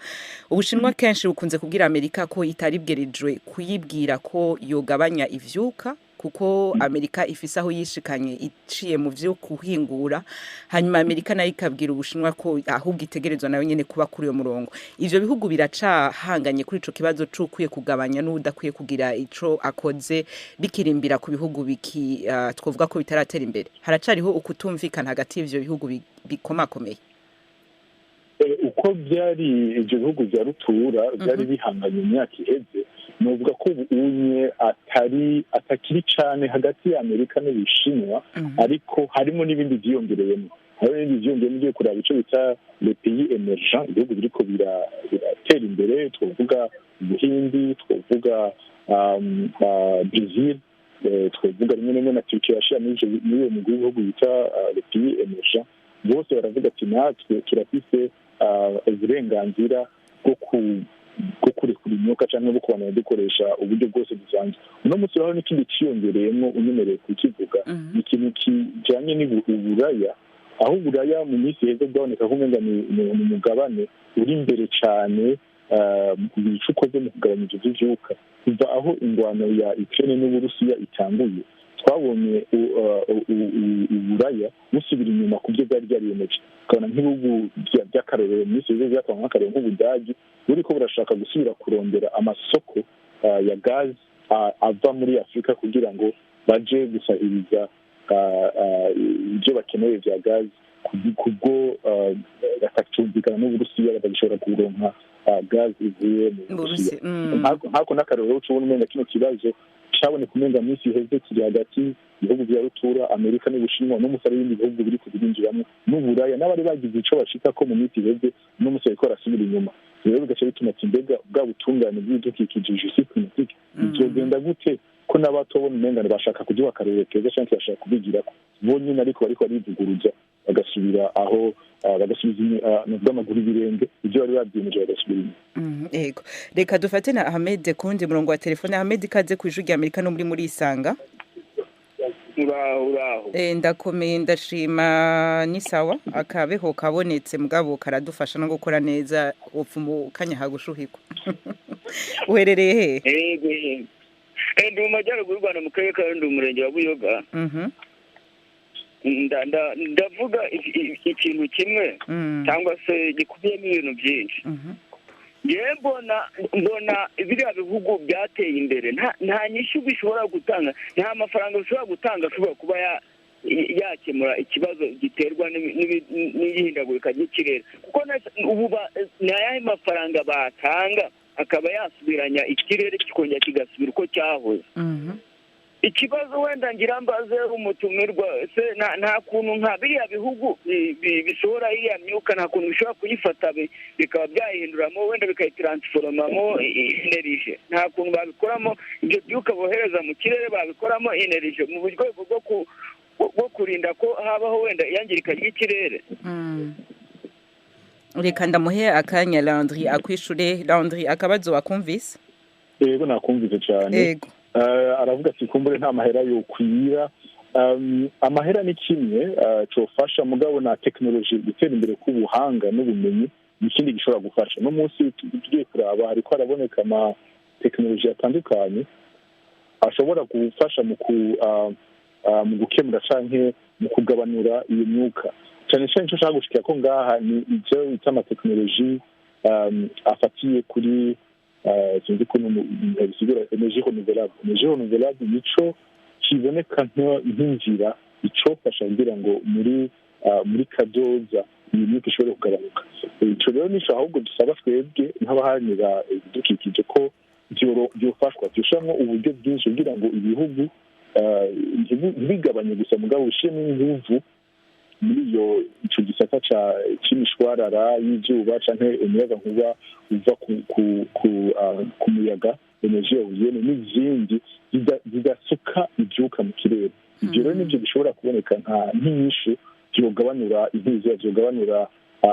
Ubushinwa kenshi bukunze kubwira Amerika ko itaribwerejwe kuyibwira ko yogabanya ivyuka kuko Amerika ifise aho yishikanye iciye mu vyo kuhingura, hanyuma Amerika nayo ikabwira Ubushinwa ko ahubwo itegerezwa nayo nyene kuba kuri uyo murongo. Ivyo bihugu biracahanganye kuri ico kibazo c'ukwiye kugabanya n'udakwiye kugira ico akoze, bikirimbira ku bihugu twovuga ko bitaratera imbere. Haracariho ukutumvikana hagati y'ivyo bihugu bikomakomeye. Uko byari ibyo bihugu bya rutura byari bihanganye imyaka iheze, novuga ko ubunye atakiri cyane hagati ya Amerika n'Ubushinwa, ariko harimo n'ibindi byiyongereyemo. Hari n'ibindi byiyongereyemo ugiye kuraba icyo bita les pays émergents, ibihugu biriko biratera imbere, twavuga Ubuhindi, twavuga Brazil, twavuga rimwe rimwe na Turkiya yashira muri uwo mugwi w'ibihugu bita les pays émergents. Bose baravuga ati natwe turafise uburenganzira bwo kurekura imyuka cyangwa bwo kubana dukoresha uburyo bwose dusanzwe. Uno munsi uraho n'ikindi ciyongereyemo unyemereye kukivuga, ikintu kijanye n'uburaya, aho uburaya mu minsi heza bwaboneka ko umenga ni umugabane uri imbere cyane mu kugira ico ukoze mu kugabanya ivyo vy'ivyuka. Kuva aho ingwano ya Ukraine n'Uburusiya itanguye, twabonye uburaya busubira inyuma ku byo bwari byariyemeje. Ukabona nk'ibihugu by'akarorero mu minsi heza byatanga nk'akarorero nk'Ubudagi buriko burashaka gusubira kurondera amasoko ya gazi ava muri Afurika kugira ngo baje gusahiriza ibyo bakeneye vya gazi, kubwo batacyumvikana n'Uburusiya batagishobora kuronka gazi ivuye mu Burusiya. Hako n'akarorero ucubona umenga kino kibazo cyaboneka umenga minsi iheze kiri hagati ibihugu bya rutura Amerika n'Ubushinwa n'umusare w'ibindi bihugu biri kubirinjiramo n'Uburaya n'abari bagize ico bashika ko mu minsi iheze n'umusare ko arasubira inyuma. Rero bigaca bituma mbega bwa butungane bw'ibidukikije justice climatique bizogenda gute ko n'abatobona umenga bashaka kugira akarere keza cyangwa bashaka kubigirako bonyine, ariko bariko barivuguruza bagasubira aho bagasubiza n'amaguru ibirenge ibyo bari babyimeje bagasubira inyuma. Yego, reka dufate na Ahmed kundi murongo wa telefone. Ahmed, kaze ku ijwi rya Amerika no muri Isanga. Uraho. Ndakomeye ndashima, ni sawa, akabeho kabonetse mugabo karadufasha no gukora neza upfumu kanya hagushuhirwa. Uherereye he? Yego. Ndi mu majyaruguru y'u Rwanda mu karere ka Rundi, umurenge wa Buyoga. Ndavuga ikintu kimwe cyangwa se gikubiyemo ibintu byinshi. Yewe mbona biriya bihugu byateye imbere nta nyinshi bishobora gutanga, nta mafaranga bishobora gutanga ashobora kuba yakemura ikibazo giterwa n'ihindagurika ry'ikirere, kuko ubu ni ayahe mafaranga batanga akaba yasubiranya ikirere kikongera kigasubira uko cyahoze. Ikibazo wenda ngira mbaze umutumirwa, se nta kuntu nka biriya bihugu bishobora iriya myuka, nta kuntu bishobora kuyifata bikaba byayihinduramo wenda bikayitaransforomamo energie, nta kuntu babikoramo ibyo byuka bohereza mu kirere babikoramo energie mu buryo bwo kurinda ko habaho wenda iyangirika ry'ikirere. Reka ndamuhe akanya Landry akwishure. Landry, akabazo wakumvise? Yego nakumvise cyane. Yego. Aravuga ati kumbure nta mahera yokwira. Amahera ni kimwe cofasha, mugabo na technology gutera imbere k'ubuhanga n'ubumenyi n'ikindi gishobora gufasha. No munsi tugiye kuraba hariko araboneka ama technology atandukanye ashobora gufasha mu gukemura canke mu kugabanura iyo myuka. Cyane cyane icyo nshaka gushikira ko ngaha ni ivyo bita ama technology afatiye kuri sinzi ko bisigura energie renouvelable. Energie renouvelable nico kiboneka nk'inzira icofasha kugira ngo muri kazoza iyi myuka ishobore kugabanuka. Ico rero nico ahubwo dusaba twebwe nk'abaharanira ibidukikije ko byofashwa, dushiramwo uburyo bwinshi kugira ngo ibihugu ntibigabanye gusa, mugabo bushiremo inguvu muri ico gisata c'imishwarara y'izuba canke umuyagankuba uva ku muyaga, energie eolienne n'izindi zidasuka ivyuka mu kirere. Ivyo rero nivyo bishobora kuboneka nk'inyishu vyogabanura intuzi, vyogabanura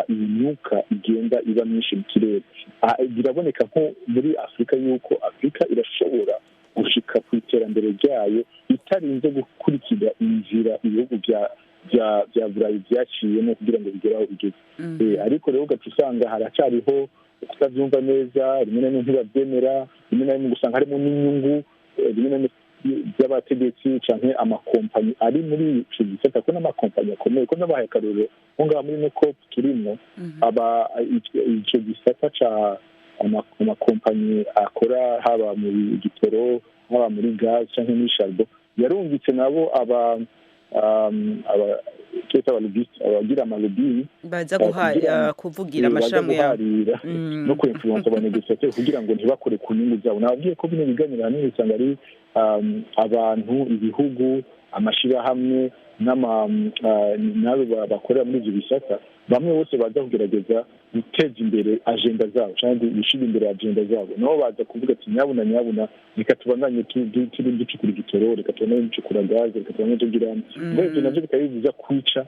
iyi myuka igenda iba myinshi mu kirere. Biraboneka nko muri Afurika yuko Afurika irashobora gushika ku iterambere ryayo itarinze gukurikira inzira ibihugu bya burayi byaciyemo kugira ngo bigere aho bigeze. Ariko rero ugaca usanga haracyariho kutabyumva neza, rimwe na rimwe ntibabyemera, rimwe na rimwe usanga harimo n'inyungu, rimwe na rimwe by'abategetsi canke amakompanyi ari muri ico gisata ko n'amakompanyi akomeye ko n'abahaye akarorero ko ngaha muri no COP turimo ico gisata ca amakompanyi akora haba muri gitoro haba muri gaz canke muri charbon yarungitse nabo abagira amalobbying baza kuvugira amashami yabo no kwinfluence abanegociateurs kugira ngo ntibakore ku nyungu zabo. Nababwiye ko bino biganiro hanini usanga ari abantu, ibihugu, amashirahamwe n'abo bakorera muri ibyo bisata, bamwe bose baza kugerageza guteza imbere agenda zabo cyangwa gushyira imbere agenda zabo, nabo baza kuvuga ati nyabuna reka tubandanye turi ducukura igitoro, reka tubandanye ducukura gaze, reka tubandanye tugira muri ibyo nabyo bikaba bivuza kwica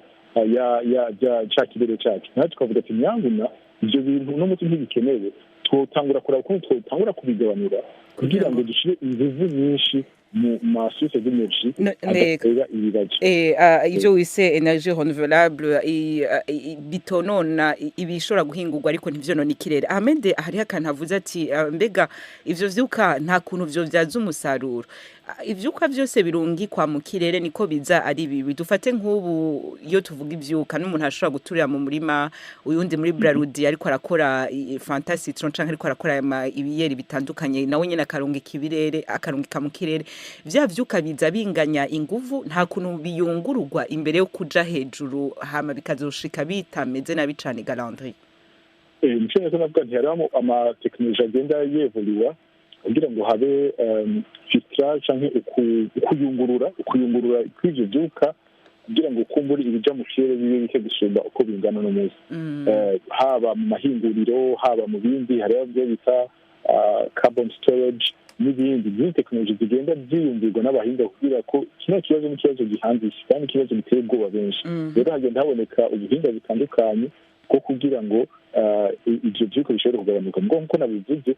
cya kirere cyacu. natwe tukavuga ati nyabuna ibyo bintu n'umuti ntibikenewe, twotangura kuraba ukuntu twotangura kubigabanura kugira ngo dushyire inguvu nyinshi mu masources d'énergie adatera ibibazo. Ivyo wise energie renouvelable bitonona ibishobora guhingurwa ariko ntivyonona ikirere. Ahmed hariho akantu avuze ati mbega ivyo vyuka nta kuntu vyo vyaza umusaruro. Ivyuka vyose birungikwa mu kirere niko biza ari bibi. Dufate nk'ubu iyo tuvuga ivyuka n'umuntu ashobora guturira mu murima, uyundi muri Brarudi ariko arakora Fantasy Citron canke ariko arakora ibiyeri bitandukanye, nawe nyene akarungika ibirere akarungika mu kirere. Vya vyuka biza binganya inguvu, nta kuntu biyungururwa imbere yo kuja hejuru hama bikazoshika bitameze nabi cane galandri. Nico neza navuga nti harimo amatekinoloji agenda yevoluwa kugira ngo habe filtrage canke ukuyungurura kw'ivyo vyuka kugira ngo kumbure ibija mu kirere bibe bike gusumba uko bingana no munsi. Haba mu mahinguriro, haba mu bindi, hariho byo bita carbon storage n'ibindi byinshi tekinoloji zigenda ziyumvirwa n'abahinga kugira ko kino kibazo n'ikibazo gihanzisha kandi ikibazo giteye ubwoba benshi. Rero hagenda haboneka ubuhinga butandukanye bwo kugira ngo ivyo vyuko bishobore kugabanuka. Nk'uko nabivuze,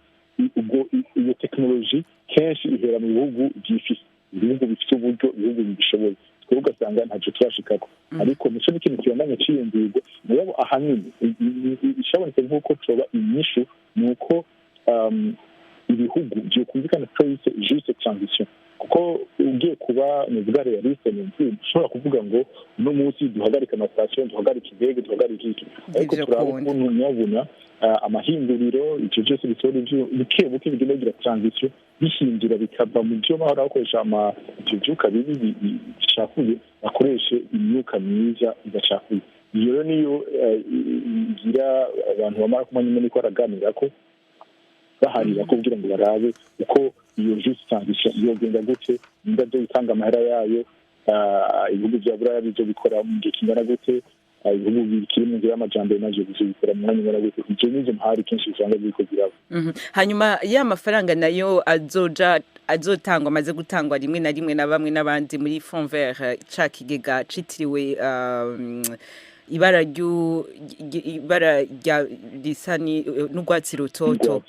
ubwo iyo tekinoloji kenshi ihera mu bihugu byifise, ibihugu bifite uburyo, ibihugu bishoboye, twebwe ugasanga ntacyo turashikako. Ariko nico n'ikintu kibandanya ciyumvirwa, mugabo ahanini ishabonetse nk'uko coba inyishu ni uko ibihugu byokumvikana twese juste transition, kuko ugiye kuba nuvuga realiste ushobora kuvuga ngo uno munsi duhagarika amastation, duhagarika indege, duhagarika iki, ariko turaba ukuntu nyabuna amahinguriro icyo cyose bitora ibyo buke bigenda bigira transition bihindura bikava mu byo bahora bakoresha ivyo vyuka bibi bicafuye bakoreshe imyuka myiza idacafuye. Iyo rero niyo igira abantu bamara kumenya nyine ko araganira ko baharira ko kugira ngo barabe uko iyo juste transition yogenda gute, nimba byo bitanga amahera yayo, ibihugu vya Buraya byo bikora mu gihe kingana gute, ibihugu bikiri mu nzira y'amajambere navyo bikora mu mwanya ungana gute. Ivyo nizo mpari kenshi usanga biriko biraba. Hanyuma ya mafaranga nayo azotangwa amaze gutangwa rimwe na rimwe na bamwe n'abandi muri Fond Vert, ca kigega citiriwe ibara rya risani n'urwatsi rutoto.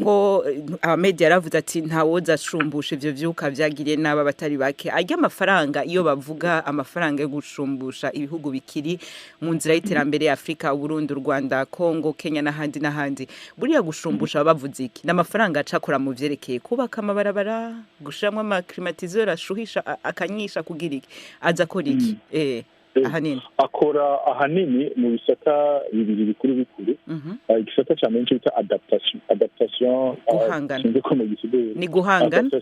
Ko abamedia yaravuze ati ntawoza ashumbusha ivyo vyuka vyagiriye n'aba batari bake. Arya amafaranga iyo bavuga amafaranga yo gushumbusha ibihugu bikiri mu nzira y'iterambere ya Afrika, Burundi, Rwanda, Kongo, Kenya n'ahandi, buriya gushumbusha bavuze iki? N'amafaranga acakora mu vyerekeye kubaka amabarabara, gushiramwo amaclimatiseur ashuhisha akanyisha kugira iki, aza akora iki? Ahanini akora ahanini mu bisata bibiri bikuru igisata cya menshi bita adaptation guhangana ni guhangana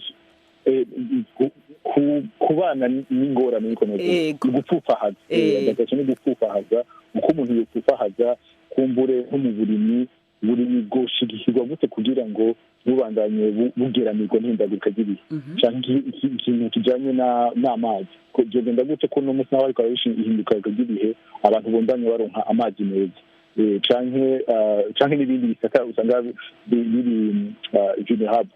kubana n'ingorane bikomeye, gupfufahaza adaptation ni gupfufahaza uko umuntu yopfufahaza kumbure nko mu burimyi bwoshigikirwa gute kugira ngo bubandanye bugeranirwa n'ihindagurika ry'ibihe canke ikintu kijanye n'amazi ko byogenda gute ko no munsi nawe ariko ihinduka ry'ibihe abantu bondanye baronka amazi meza, canke n'ibindi bisata usanga biri vulnerable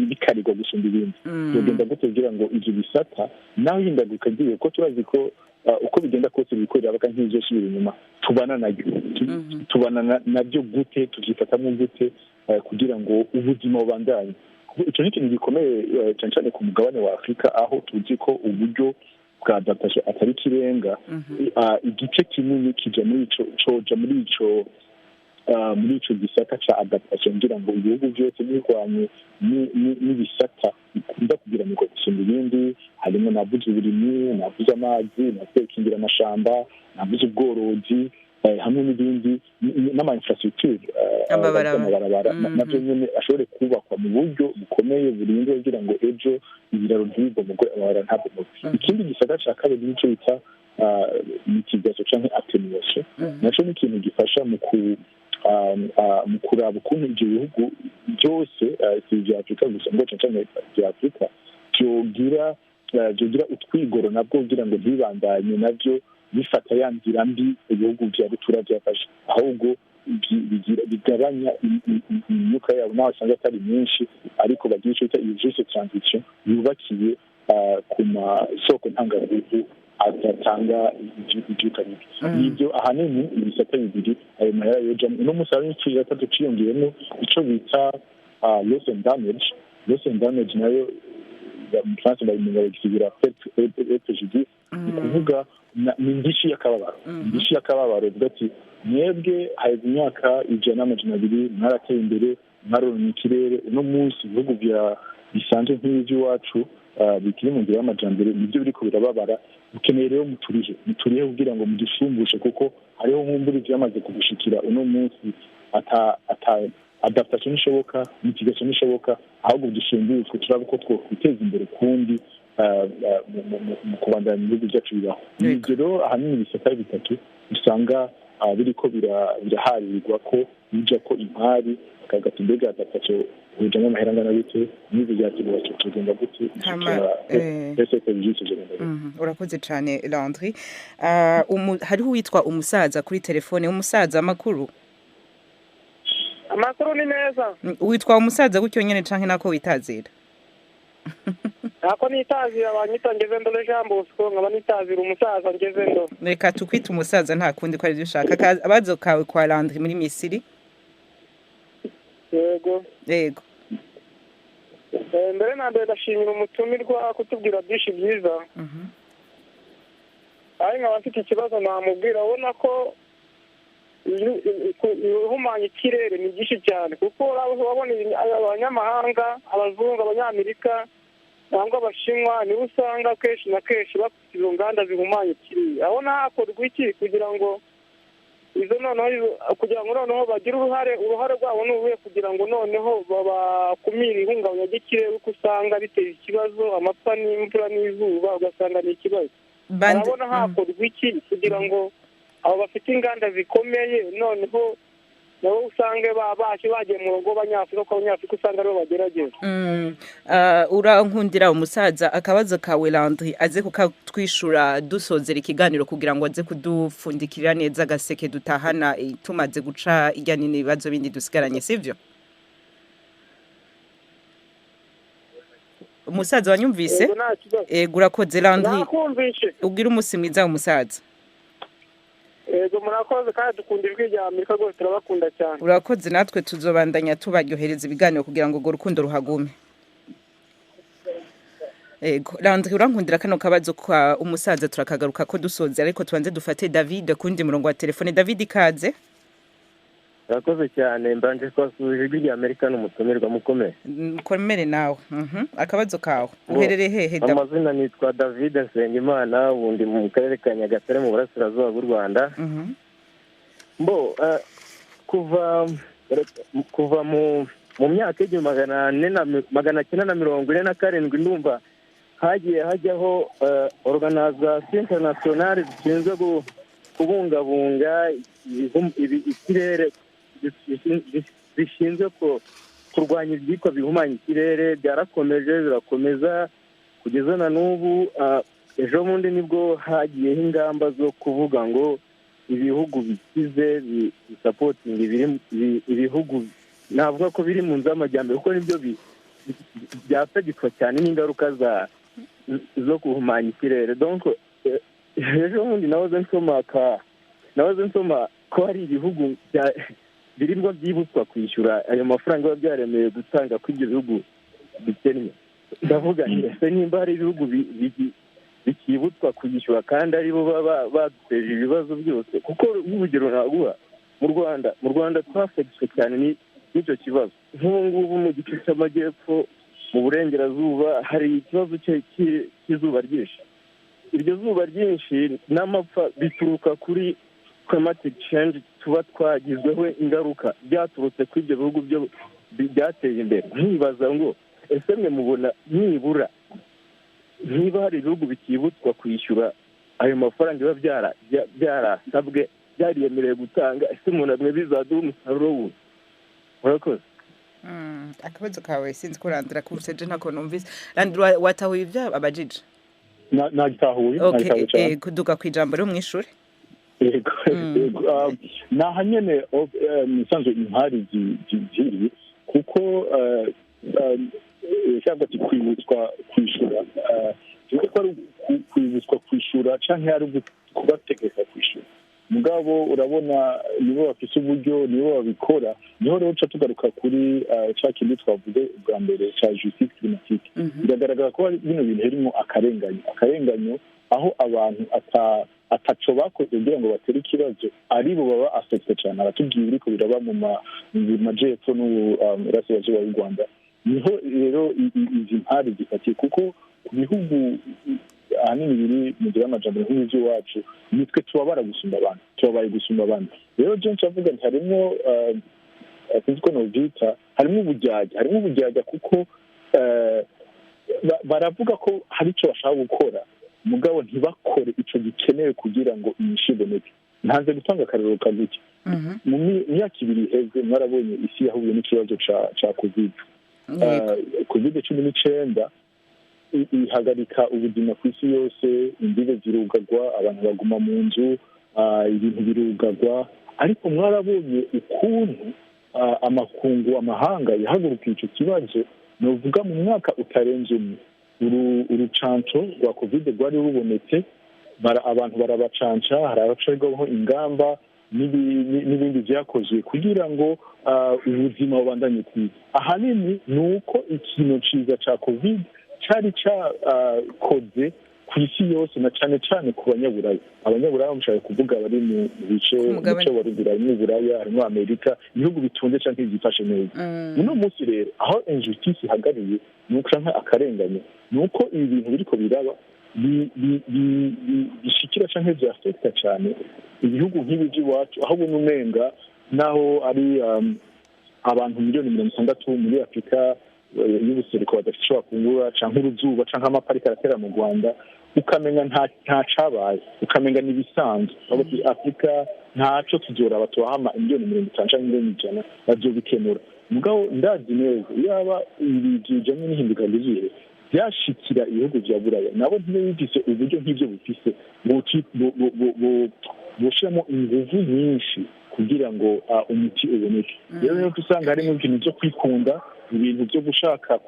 bikarirwa gusumba ibindi. Byogenda gute kugira ngo ivyo bisata naho ihindagurika ry'ibihe ko turazi ko uko bigenda kose bikorera baka nk'izosubira inyuma tubana nabyo gute, tuvyifatamwo gute kugira ngo ubuzima bubandanye. Ico ni ikintu gikomeye cyane cyane ku mugabane wa Afrika, aho tuzi ko uburyo bwa adaptation atari kirenga. Igice kinini kija muri ico muri ico gisata ca adaptation ngira ngo ibihugu byose birwanye n'ibisata bikunda kugira ngo gusumba ibindi, harimo navuze uburimyi, navuze amazi, navuze gukingira amashamba, navuze ubworozi, hamwe n'ibindi n'ama infrastructure amabarabara navyo nyene ashobore kubakwa mu buryo bukomeye burinde kugira ngo ejo ibiraro ntibibomogwe amabara ntabomogwe. Ikindi gisata ca kabiri nico bita mitigation canke attenuation, naco ni ikintu gifasha mu kuraba ukuntu ibyo bihugu byose si ibya Afurika gusa ngo canke ibya Afurika byogira utwigoro nabwo kugira ngo ntibibandanye navyo bifata ya nzira mbi ibihugu bya rutura byafashe, ahubwo bigabanya imyuka yabo naho usanga atari myinshi, ariko bagira icyo bita juste transition yubakiye ku masoko ntanganguvu adatanga ivyuka bibi. Nibyo ahanini ibisata bibiri ayo mahera yojamwo. Uno musi hari n'ikindi gatatu ciyongeyemo ico bita loss and damage. Loss and damage nayo mu Faransa bayimenga bagisigura préjudice, ni kuvuga ni indishi y'akababaro. Indishi y'akababaro ivuga ati mwebwe haheze imyaka 120 mwarateye imbere, mwaronye ikirere, uno munsi ibihugu bisanzwe nk'ivy'iwacu bikiri mu nzira y'amajambere nibyo biriko birababara, mukeneye rero muturihe kugira ngo mudushumbushe, kuko hariho nk'umburi vyamaze kugushikira uno munsi adaptation ishoboka, mitigation ishoboka, ahubwo dushumbuswe turabe ko twokwiteza imbere kundi mu kubandanya ibihugu byacu bibaho. Ibyo rero ahanini ibisata bitatu usanga biriko biraharirwa ko bija ko imari kagati mbega adaptation ujamwe amahera angana bite n'ibyo byatuma tugenda gute. Urakoze cyane Landry. Hariho uwitwa umusaza kuri telefone. Umusaza amakuru ni neza. Witwa umusaza gutyo nyene canke nako witazira? Nako nitazira abanyita ngeze ndo jambo usko nkaba nitazira umusaza ngeze ndo. Reka tukwita umusaza nta kundi ko ari byo ushaka. Abazo kawe kwa Landry muri Misiri? Yego. Mbere na mbere ndashimira umutumirwa kutubwira byinshi byiza. Ari nkaba mfite ikibazo namubwira, ubona ko ihumanya ikirere ni byinshi cyane, kuko urabona abanyamahanga, abazungu, abanyamerika cyangwa abashinwa nibo usanga kenshi na kenshi bafite izo nganda zihumanya ikirere. Abona hakorwa iki kugira ngo izo noneho kugira ngo noneho bagire uruhare rwabo n'ubuye kugira ngo noneho bakumire ihungabanya ry'ikirere, kuko usanga biteye ikibazo amapfa n'imvura n'izuba ugasanga ni ikibazo. Urabona hakorwa iki kugira ngo abo bafite inganda zikomeye noneho nabo usange bagiye mu rugo abanyafurika, ko abanyafurika usanga aribo bagerageza. Urankundira umusaza akabazo kawe Landry aze kukatwishura dusozera ikiganiro kugira ngo aze kudufundikirira neza agaseke dutahana tumaze guca ijyanye n'ibibazo bindi dusigaranye, sivyo? Umusaza wanyumvise? Urakoze Landry. Ugira umunsi mwiza umusaza. Ego murakoze kandi dukunda ijwi rya Amerika rwose turabakunda cyane. Urakoze, natwe tuzobandanya tubaryohereza ibiganiro kugira ngo go rukundo ruhagume. Ego Landry urankundira kano kabazo kwa umusaza turakagaruka ko dusoze, ariko tubanze dufate David kundi murongo wa telefone. David kaze. Urakoze cyane, mbanje kwasuje ijwi rya Amerika n'umutumirwa mukomeye. Komere nawe. Akabazo kawe uherereye hehe? Amazina nitwa David Nsengimana, ubundi mu karere ka Nyagatare mu burasirazuba bw'u Rwanda. Kuva mu myaka y'1947 ndumva hagiye hajyaho organisation internationale zishinzwe kubungabunga ikirere, zishinzwe kurwanya ibyuka bihumanya ikirere. Byarakomeje birakomeza kugeza na n'ubu. Ejo bundi nibwo hagiyeho ingamba zo kuvuga ngo ibihugu bikize bisapotinga ibihugu navuga ko biri mu nzira y'amajyambere, kuko nibyo byasagitwa cyane n'ingaruka zo guhumanya ikirere. Donc ejo bundi nahoze nsoma ko hari ibihugu birimo byibutswa kwishyura ayo mafaranga biba byaremewe gutanga ko ibyo bihugu bikennye. Ndavuga ese nimba hari ibihugu bikibutswa kwishyura kandi aribo baba baduteje ibibazo byose, kuko nk'urugero naguha mu Rwanda twafekishwe cyane n'icyo kibazo. Nk'ubu ngubu mu gice cy'amajyepfo mu burengerazuba hari ikibazo cy'izuba ryinshi. Iryo zuba ryinshi n'amapfa bituruka kuri climatic change tuba twagizweho ingaruka byaturutse kuri ibyo bihugu byo byateye imbere. Nkibaza ngo ese mwe mubona nibura niba hari ibihugu bikibutswa kwishyura ayo mafaranga biba byarasabwe byariyemerewe gutanga, ese umuntu amwe bizaduha umusaruro wundi? Murakoze. Akabazo kawe sinzi ko Randira kuruseje ntako numvise. Randira watahuye ibya abajije? Nagitahuye kuduka kwijambo ryo mwishuri. Yego naha nyene misanzo impari ziri kuko cyangwa kwibutswa kwishura ko ari kwibutswa kwishura canke ari kubategeka kwishura. Mugabo urabona nibo bafise uburyo nibo babikora, niho rero uca tugaruka kuri ca kindi twavuze bwa mbere ca justice climatique. Biragaragara ko bino bintu harimo akarenganyo aho abantu ataco bakoze kugira ngo batere ikibazo aribo baba affected cyane. Aratubwiye biriko biraba mu majepfo n'uburasirazuba bw'u Rwanda. Niho rero izi mpari zifatiye kuko ku bihugu ahanini biri mu gihe amajambere nk'ivy'iwacu nitwe tubabara gusumba abantu, tubabaye gusumba abandi. Rero je ncavuga nti harimo sinzi ko novyita, harimo ubujyajya kuko baravuga ko hari ico bashaka gukora mugabo ntibakore ico gikenewe kugira ngo inyishu iboneke. Ntanze gutanga akarero kaguke. Mu myaka ibiri iheze mwarabonye isi yahuye n'ikibazo ca COVID-19 ihagarika ubuzima ku isi yose, imbibe zirugagwa, abantu baguma mu nzu, ibintu birugagwa, ariko mwarabonye ukuntu amahanga yahagurukiye icyo kibazo. Novuga mu mwaka utarenze umwe urucanco rwa covid rwari rubonetse, abantu barabacanca, hari abacirwaho ingamba n'ibindi vyakozwe kugira ngo ubuzima bubandanye kwiza. Ahanini ni uko ikintu ciza ca covid cari cakoze ku isi yose na cane cane ku banyaburaya. Abanyaburaya mushaka kuvuga bari mu bice wa ruguru, harimo Buraya, harimo Amerika, ibihugu bitunze canke byifashe neza. Uno munsi rero aho injustice ihagariye ni uko canke akarengane, ni uko ibi bintu biriko biraba bishikira canke vyafekta cane ibihugu nk'ibi by'iwacu, aho ubona umenga naho ari abantu miliyoni 60 muri Afrika y'ubuseruko badashobora kungura canke uruzuba canke amaparika aratera mu Rwanda, ukamenya nta cabaye, ukamenya n'ibisanzwe. Afrika ntaco tuzoraba tubahama miliyoni 50 canke miliyoni 100 bazobikenura. Mugabo ndazi neza yaba ibijanye n'ihinduka ry'ibihe byashikira ibihugu vya Buraya, nabo ntibifise uburyo nk'ivyo bifise boshiramo inguvu nyinshi kugira ngo umuti uboneke. Rero niyo usanga harimo ibintu vyo kwikunda, ibintu byo gushaka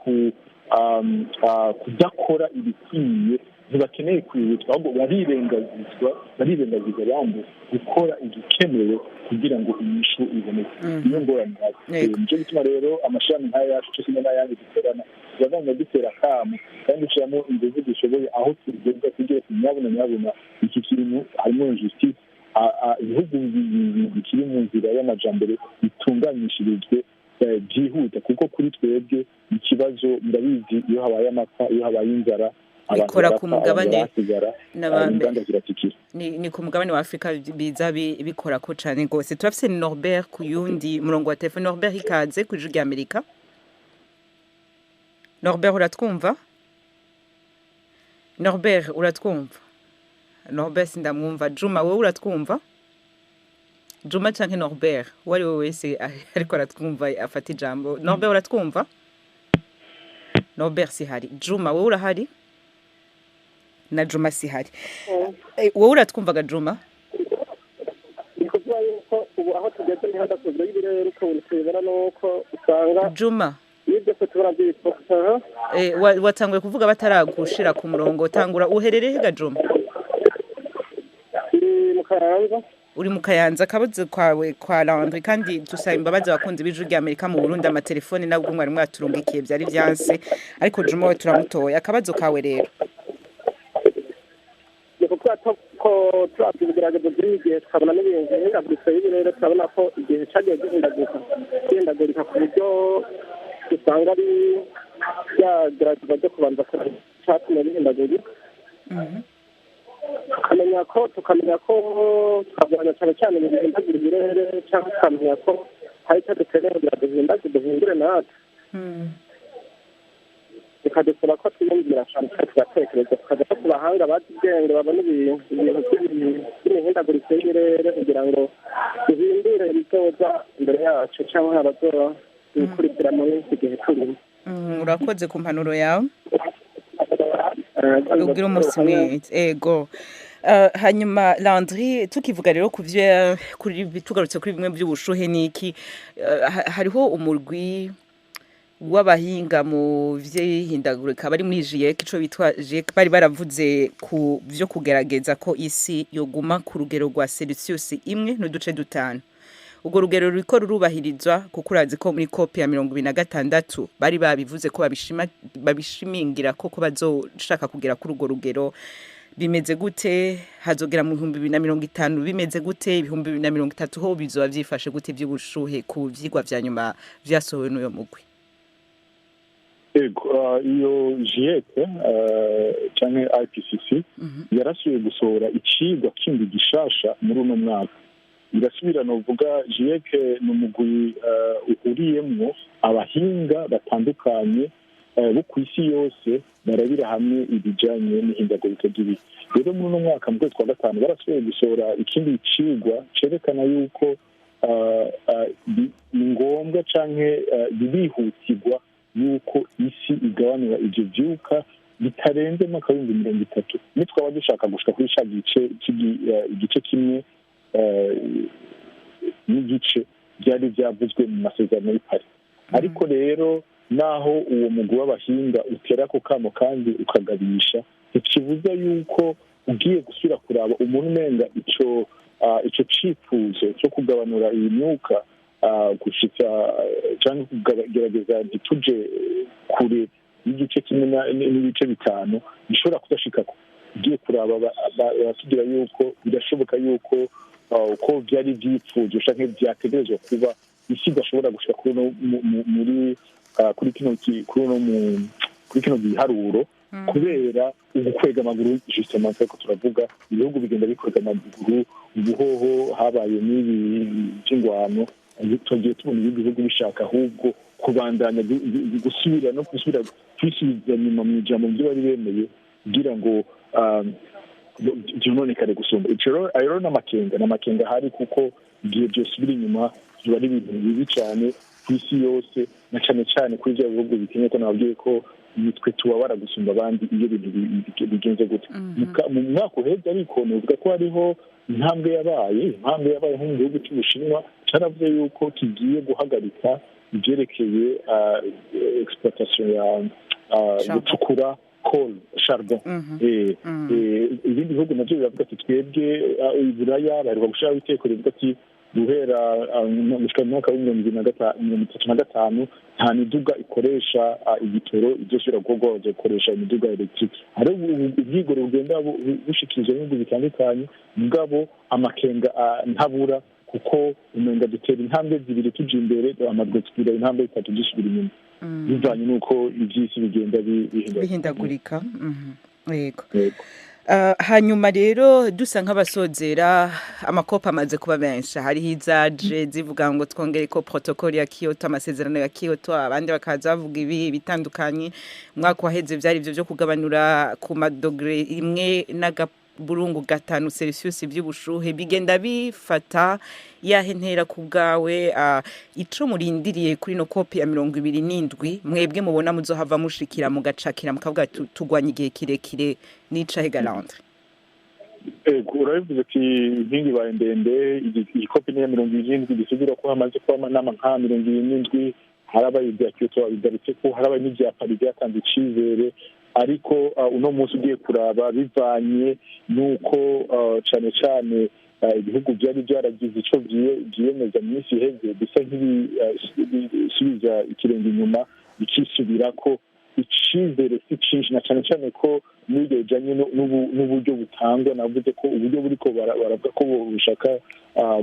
kudakora ibikwiye, ntibakeneye kwibutswa ahubwo barirengagiza abandi gukora igikenewe kugira ngo inyishu iboneke. Niyo ngorane nicyo gituma rero amashami nk'aya yacu cyo kimwe n'ayandi dukorana tubandanya dutera akamu kandi dushyiramo ingufu dushoboye aho tugenda kugira nyabuna iki kintu harimo injustice, ibihugu bikiri mu nzira y'amajambere bitunganishirijwe byihuta, kuko kuri twebwe ikibazo murabizi iyo habaye amapfa, iyo habaye inzara, bikora ku mugabane ni ku mugabane wa Afrika biza bikora ko cyane rwose. Turafise Norbert ku yundi murongo wa telefone. Norbert, ikaze ku ijwi ry'Amerika. Norbert, uratwumva? Norbert sindamwumva. Juma, wowe uratwumva? Juma canke Norbert, wari we wese ariko aratwumva afata ijambo. Norbert, uratwumva? Norbert sihari. Juma, wowe urahari? Na Juma sihari. Wowe uratwumvaga Juma? Nikuvuga yuko ubu aho tugeze ni handa kuzira y'ibirere uko ubona nuko usanga Juma ibyo ko tubona byitwa watanguye kuvuga bataragushira ku murongo. Tangura uherereye ga Juma? Mu Kayanza. Uri mu Kayanza. Akabazo kwawe kwa Landry, kandi tusaba imbabazi abakunzi b'ijwi ry'Amerika mu Burundi, amatelefone nabwo mwari mwaturungikiye byari byanse, ariko Juma we turamutoye. Akabazo kawe rero? kuko turavye ibigeragezo by'igihe tukabona n'ibintu ihindagurika y'ibirere turabona ko igihe cagiye gihindagurika ku buryo usanga ari byagerageza byo kubanza kureba icatumye bihindagurika tukamenya ko tukagabanya cyane cyane ibintu bihindagura ibirere cyangwa tukamenya ko hari icyo dukeneye kugira duhindure natwe bikadusaba ko twiyumvira cyane kandi tugatekereza tukaja ko ku bahanga bazi ubwenge babona ibintu by'imihindagurikire y'ibirere kugira ngo duhindure ibizoza imbere yacu cyangwa abazoba bikurikira muri iki gihe turimo. Urakoze ku mpanuro yawe ugira umunsi mwiza ego. Hanyuma Landry tukivuga rero tugarutse kuri bimwe by'ubushuhe niki hariho umurwi w'abahinga mu vy'ihindagurika bari muri GIEC ico bitwa GIEC bari baravuze ku byo kugerageza ko isi yoguma ku rugero rwa Celsius 1.5 ubwo rugero ruriko rurubahirizwa kuko urazi ko muri kopi ya 2026 bari babivuze ko babishimingira ko bazoshaka kugera kuri urwo rugero. Bimeze gute hazogera mu 2050 bimeze gute 2030 ho bizoba vyifashe gute by'ubushuhe ku vyigwa vya nyuma vyasohowe n'uyo mugwi? Iyo GIEC canke IPCC yarasubiye gusohora icigwa kindi gishasha muri uno mwaka. Irasubira novuga GIEC ni umugwi uhuriyemwo abahinga batandukanye bo ku isi yose barabira hamwe ibijanye n'ihindagurika ry'ibihe. Rero muri uno mwaka mu kwezi kwa gatanu barasubiye gusohora ikindi cigwa cerekana yuko ni ngombwa canke birihutirwa yuko isi igabanura ivyo vyuka bitarenze mu 2030 nitwaba dushaka gushika kuri ca igice kimwe n'igice byari byavuzwe mu masezerano y'Ipari. Ariko rero naho uwo mugwi w'abahinga utera ko kamo kandi ukagabisha ikibuza yuko ugiye gusubira kuraba umuntu umenga ico cifuzo cyo kugabanura iyi myuka gushitsa cyangwa kugerageza ntituje kure y'igice kimwe n'ibice bitanu bishobora kudashikako. Ugiye kuraba baratugira yuko birashoboka yuko uko byari byipfuzo canke byategerezwa kuba isi idashobora gushika kuri kino giharuro kubera ugukwega amaguru justement ko turavuga ibihugu bigenda bikwega amaguru ubuhoho habaye n'ibi by'ingwano tugiye tubona ibindi bihugu bishaka ahubwo kubandanya gusubira kwisubiza nyuma mu ijambo byo bari bemeye kugira ngo byononekare gusumba rero n'amakenga hari kuko igihe byose biri inyuma biba ari ibintu bibi cyane ku isi yose na cyane cyane kuri bya bihugu bikenye ko nababwiye ko nitwe tubabara gusumba abandi iyo bintu bigenze gute. Mu mwaka uhebye ariko nuvuga ko hariho intambwe yabaye nko mu gihugu cy'Ubushinwa caravuze yuko kigiye guhagarika ibyerekeye exploitation ya gucukura coal charbon. Ibindi bihugu navyo biravuga ati twebwe iburaya bari gushaka ibiteko bivuga ati guhera mu mwaka wa 2035 nta miduga ikoresha igitoro izoshobora gukorwa bazokoresha imiduga electric. Hari ubwigoro bugenda bushikirizwa n'ibihugu bitandukanye mugabo amakenga ntabura kuko umenga dutera intambwe zibiri tuje imbere amadwe twira intambwe itatu dusubira inyuma bivanye nuko ivyisi bigenda bihindagurika. Yego. Hanyuma rero dusa nk'abasozera amakopa amaze kuba menshi hariho izaje zivuga ngo twongere ko protocole ya Kyoto amasezerano ya Kyoto abandi bakaza bavuga ibi bitandukanye. Umwaka waheze byari ivyo byo kugabanura ku madogre 1.5 Celsius by'ubushuhe bigenda bifata yahentera ku bwawe ico murindiriye kuri no kopi ya 27 mwebwe mubona muzohava mushikira mugacakira mukavuga tugwanya igihe kirekire nica hegalande. Urabivuze ati inkingi baye ndende iyi kopi ya 27 bisubira ko hamaze kuba amanama nka 27 harabaye ibya Kyoto bigarutse ko harabaye n'ibya Paris byatanze icizere ariko uno munsi ugiye kuraba bivanye nuko cyane cyane ibihugu byari byaragize ico byiyemeza mu minsi iheze bisa nk'ibisubiza ikirenge inyuma ikisubira ko icizere si cinshi na cyane cyane ko n'ibyo bijanye n'uburyo butangwa. Navuze ko uburyo buriko baravuga ko bushaka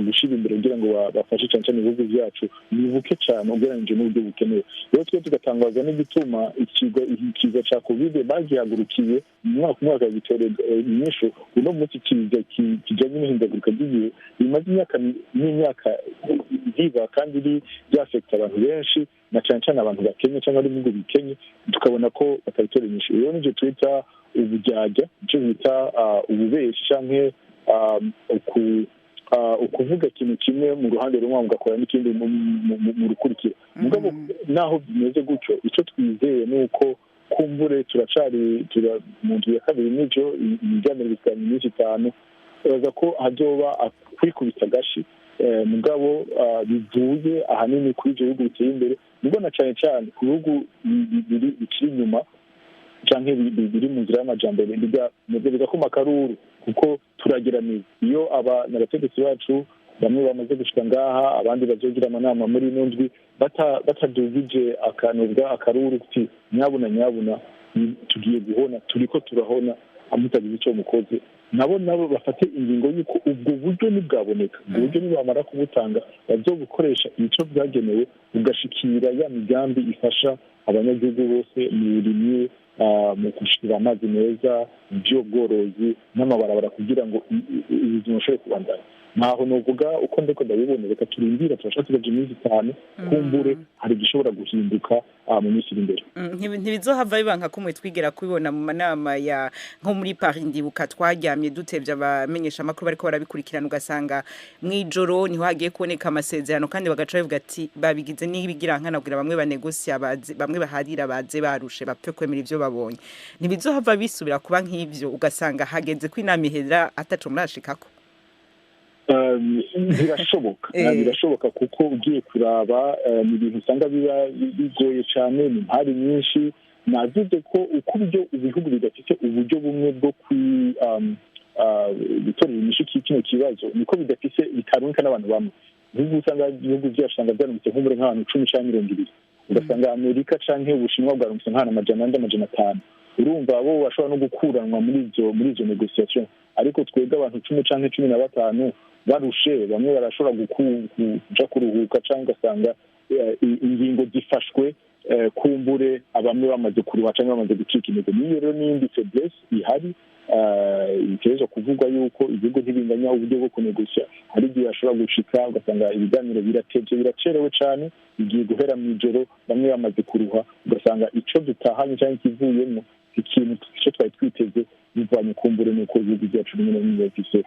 gushira imbere kugira ngo bafashe cyane cyane ibihugu byacu ni buke cyane ugereranyije n'uburyo bukenewe. Rero twe tugatangaza n'igituma ikiza ca covid bagihagurukiye mu mwaka gitorera inyishu. Uno munsi kiza kijanye n'ihindagurika ry'ibihe bimaze n'imyaka biva kandi byafekta abantu benshi na cyane cyane abantu bakenye cyangwa ari mu bihugu bikenye, tukabona ko batabitora inyishu. Rero nivyo twita ubujyajya, icyo bita ububeshi canke ukuvuga ikintu kimwe mu ruhande rumwe mugakora n'ikindi mu rukurikira. Mugabo naho bimeze gutyo, icyo twizeye ni uko kumbure turacari mu nzu ya kabiri n'ivyo ibiganiro bikaba iminsi 5 baza ko hazoba kwikubita agashi mugabo bivuye ahanini kuri ibyo bihugu biteye imbere, nubwo na cyane cyane ku bihugu bikiri inyuma canke biri mu nzira y'amajambere biga ko makaruru kuko turageramiza. Iyo n'abategetsi bacu bamwe bamaze gushika ngaha, abandi bazogira amanama muri ino ndwi batadugije akaruru kuti nyabuna tugiye guhona, turiko turahona amutagize icyo mukoze, nabo bafate ingingo y'uko ubwo buryo nibwaboneka, ubwo buryo nibamara kubutanga bazobukoresha icyo bwagenewe bugashikira ya migambi ifasha abanyagihugu bose mu burimyi, mu gushira amazi meza, iby'ubworozi n'amabarabara kugira ngo ubuzima bushobore kubandanya. Ntaho novuga uko ndiko ndabibona, reka turindira turashaka tugaje iminsi 5 kumbure hari gishobora guhinduka mu minsi iri imbere. Ntibizohava bibanka kumwe twigera kubibona mu manama ya nko muri Paris ndibuka twaryamye dutevye abamenyesha makuru bariko barabikurikirana ugasanga mwijoro niho hagiye kuboneka amasezerano kandi bagaca bavuga ati babigize n'ibigira nkanabwira bamwe banegosia bamwe baharira baze barushe bapfe kwemera ivyo babonye. Ntibizohava bisubira kuba nk'ivyo ugasanga hageze ko inama ihera ataco murashikako. Birashoboka kuko ugiye kuraba ni ibintu usanga biba bigoye cyane, ni impari nyinshi. Navuze ko uko uburyo ibihugu bidafite uburyo bumwe bwo gutorera inyishu kino kibazo niko bidafite bitarunka n'abantu bamwe. Ibihugu usanga ibihugu byashanga byaramutse nk'umure nk'abantu 10 cyangwa 20, ugasanga Amerika canke Ubushinwa bwarumutse nk'abantu amajana 500. Urumva abo bashobora no gukuranwa muri izo negotiation, ariko twebwe abantu 10 canke 15 barushe bamwe barashobora kuja kuruhuka cyangwa ugasanga ingingo zifashwe kumbure abamwe bamaze kuruha cyangwa bamaze gucika intege. Niyo rero n'indi faiblesse ihari itegerezwa kuvugwa yuko ibihugu ntibinganya uburyo bwo kunegosia. Hari igihe ashobora gushika ugasanga ibiganiro biracerewe cyane, igiye guhera mu ijoro bamwe bamaze kuruha, ugasanga ico dutahanye cyangwa ikivuyemo ikintu cyo twari twiteze bivanye kumbure nuko ibihugu byacu bimwe bifise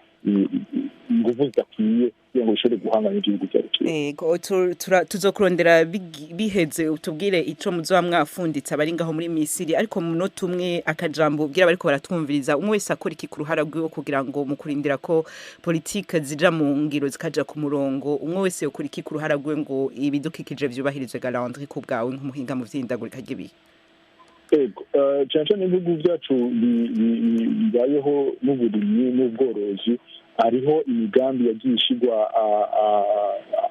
inguvu zidakwiye kugira ngo bishobore guhangana n'igihugu cyacu. Tuzokurondera biheze utubwire ico muzoba mwafunditse abari ngaho muri Misiri, ariko mu munota umwe akajambo ubwira bariko baratwumviriza umwe wese akora iki ku ruhara rwiwe kugira ngo mu kurindira ko politike zija mu ngiro zikaja ku murongo, umwe wese yokora iki ku ruhara rwiwe ngo ibidukikije vyubahirizwe Galandri ku bwawe nk'umuhinga mu vy'ihindagurika ry'ibihe? Cyane cyane ibihugu byacu bibayeho n'uburimyi n'ubworozi, hariho imigambi yagiye ishigwa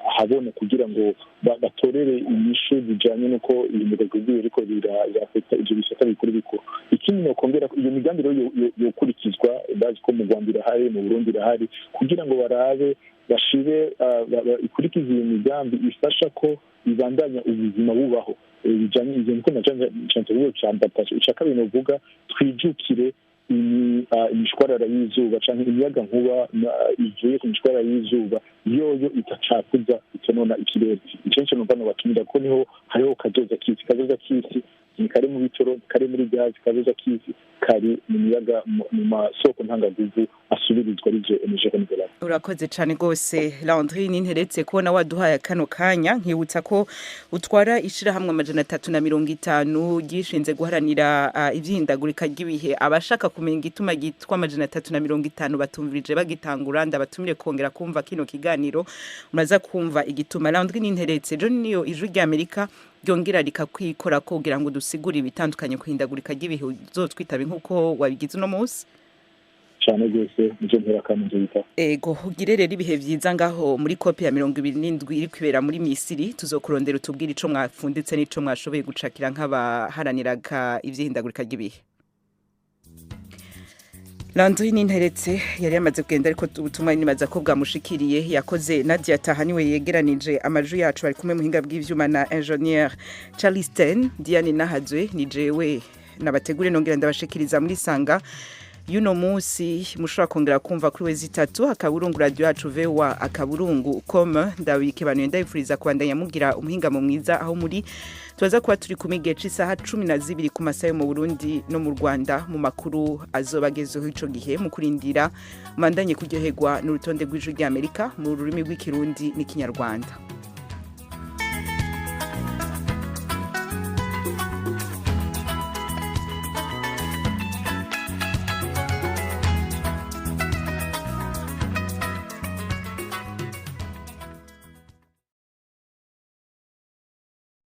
ahabona kugira ngo batorere inyishu zijanye n'uko ihindagurika ry'ibihe riko rirafekta ivyo bisata bikuru. Ikindi nokongera iyo migambi rero yokurikizwa, bazi ko mu Rwanda irahari, mu Burundi irahari, kugira ngo barabe bashire ikurikiza iyo migambi ifasha ko ibandanya ubuzima bubaho bijanye ivyo niko nacanze cyambataje. Ishaka bintu vuga twijukire imishwarara y'izuba canke imiyaga nkuba ivuye ku mishwarara y'izuba yoyo itacakuza itonona ikirere. Icenshi no bano batumira ko niho hariho kazoza kisi ni kare mu bitoro, kare muri gazi, kazoza kisi kari mu miyaga mu masoko ntangaguvu asubirizwa rije energie renouvelable. Urakoze cyane gose Landry, ninteretse kubona waduhaye kano kanya. Nkibutsa ko utwara ishirahamwe 350 gishinze guharanira ivy'ihindagurika ry'ibihe. Abashaka kumenya igituma gitwa 350 batumvirije bagitangura, ndabatumire kongera kumva kino kiganiro muraza kumva igituma. Landry ninteretse John niyo ijwi ry'Amerika ryongera rikakwikora kugira ngo dusigure ibitandukanye kuhindagurika ry'ibihe uzotwitabe nkuko wabigize uno munsi cyane gose nje mpera kanze bita. Ego ugire rero ibihe vyiza ngaho muri kopi ya 27 iri kwibera muri Misiri. Tuzokurondera utubwira ico mwafunditse n'ico mwashoboye gucakira nk'abaharaniraga ivy'ihindagurika ry'ibihe. Landry Ninteretse yari yamaze kugenda ariko ubutumwa nibaza ko bwamushikiriye yakoze Nadia Tahaniwe yegeranije amajwi yacu bari kumwe muhinga bw'ivyuma na ingénieur Charleston Diane Nahazwe ni jewe nabategure nongera ndabashikiriza muri sanga yuno munsi mushobora kongera kumva kuri wezi 3 akaburungu radio yacu vewa akaburungu com ndabike banuye ndayifuriza kubandanya mugira umuhinga mu mwiza aho muri tubaza kuba turi kumige c'isaha 12 ku masaha mu Burundi no mu Rwanda mu makuru azobagezeho ico gihe mu kurindira mandanye kuryoherwa n'urutonde rw'ijwi ry'Amerika mu rurimi rw'ikirundi n'ikinyarwanda.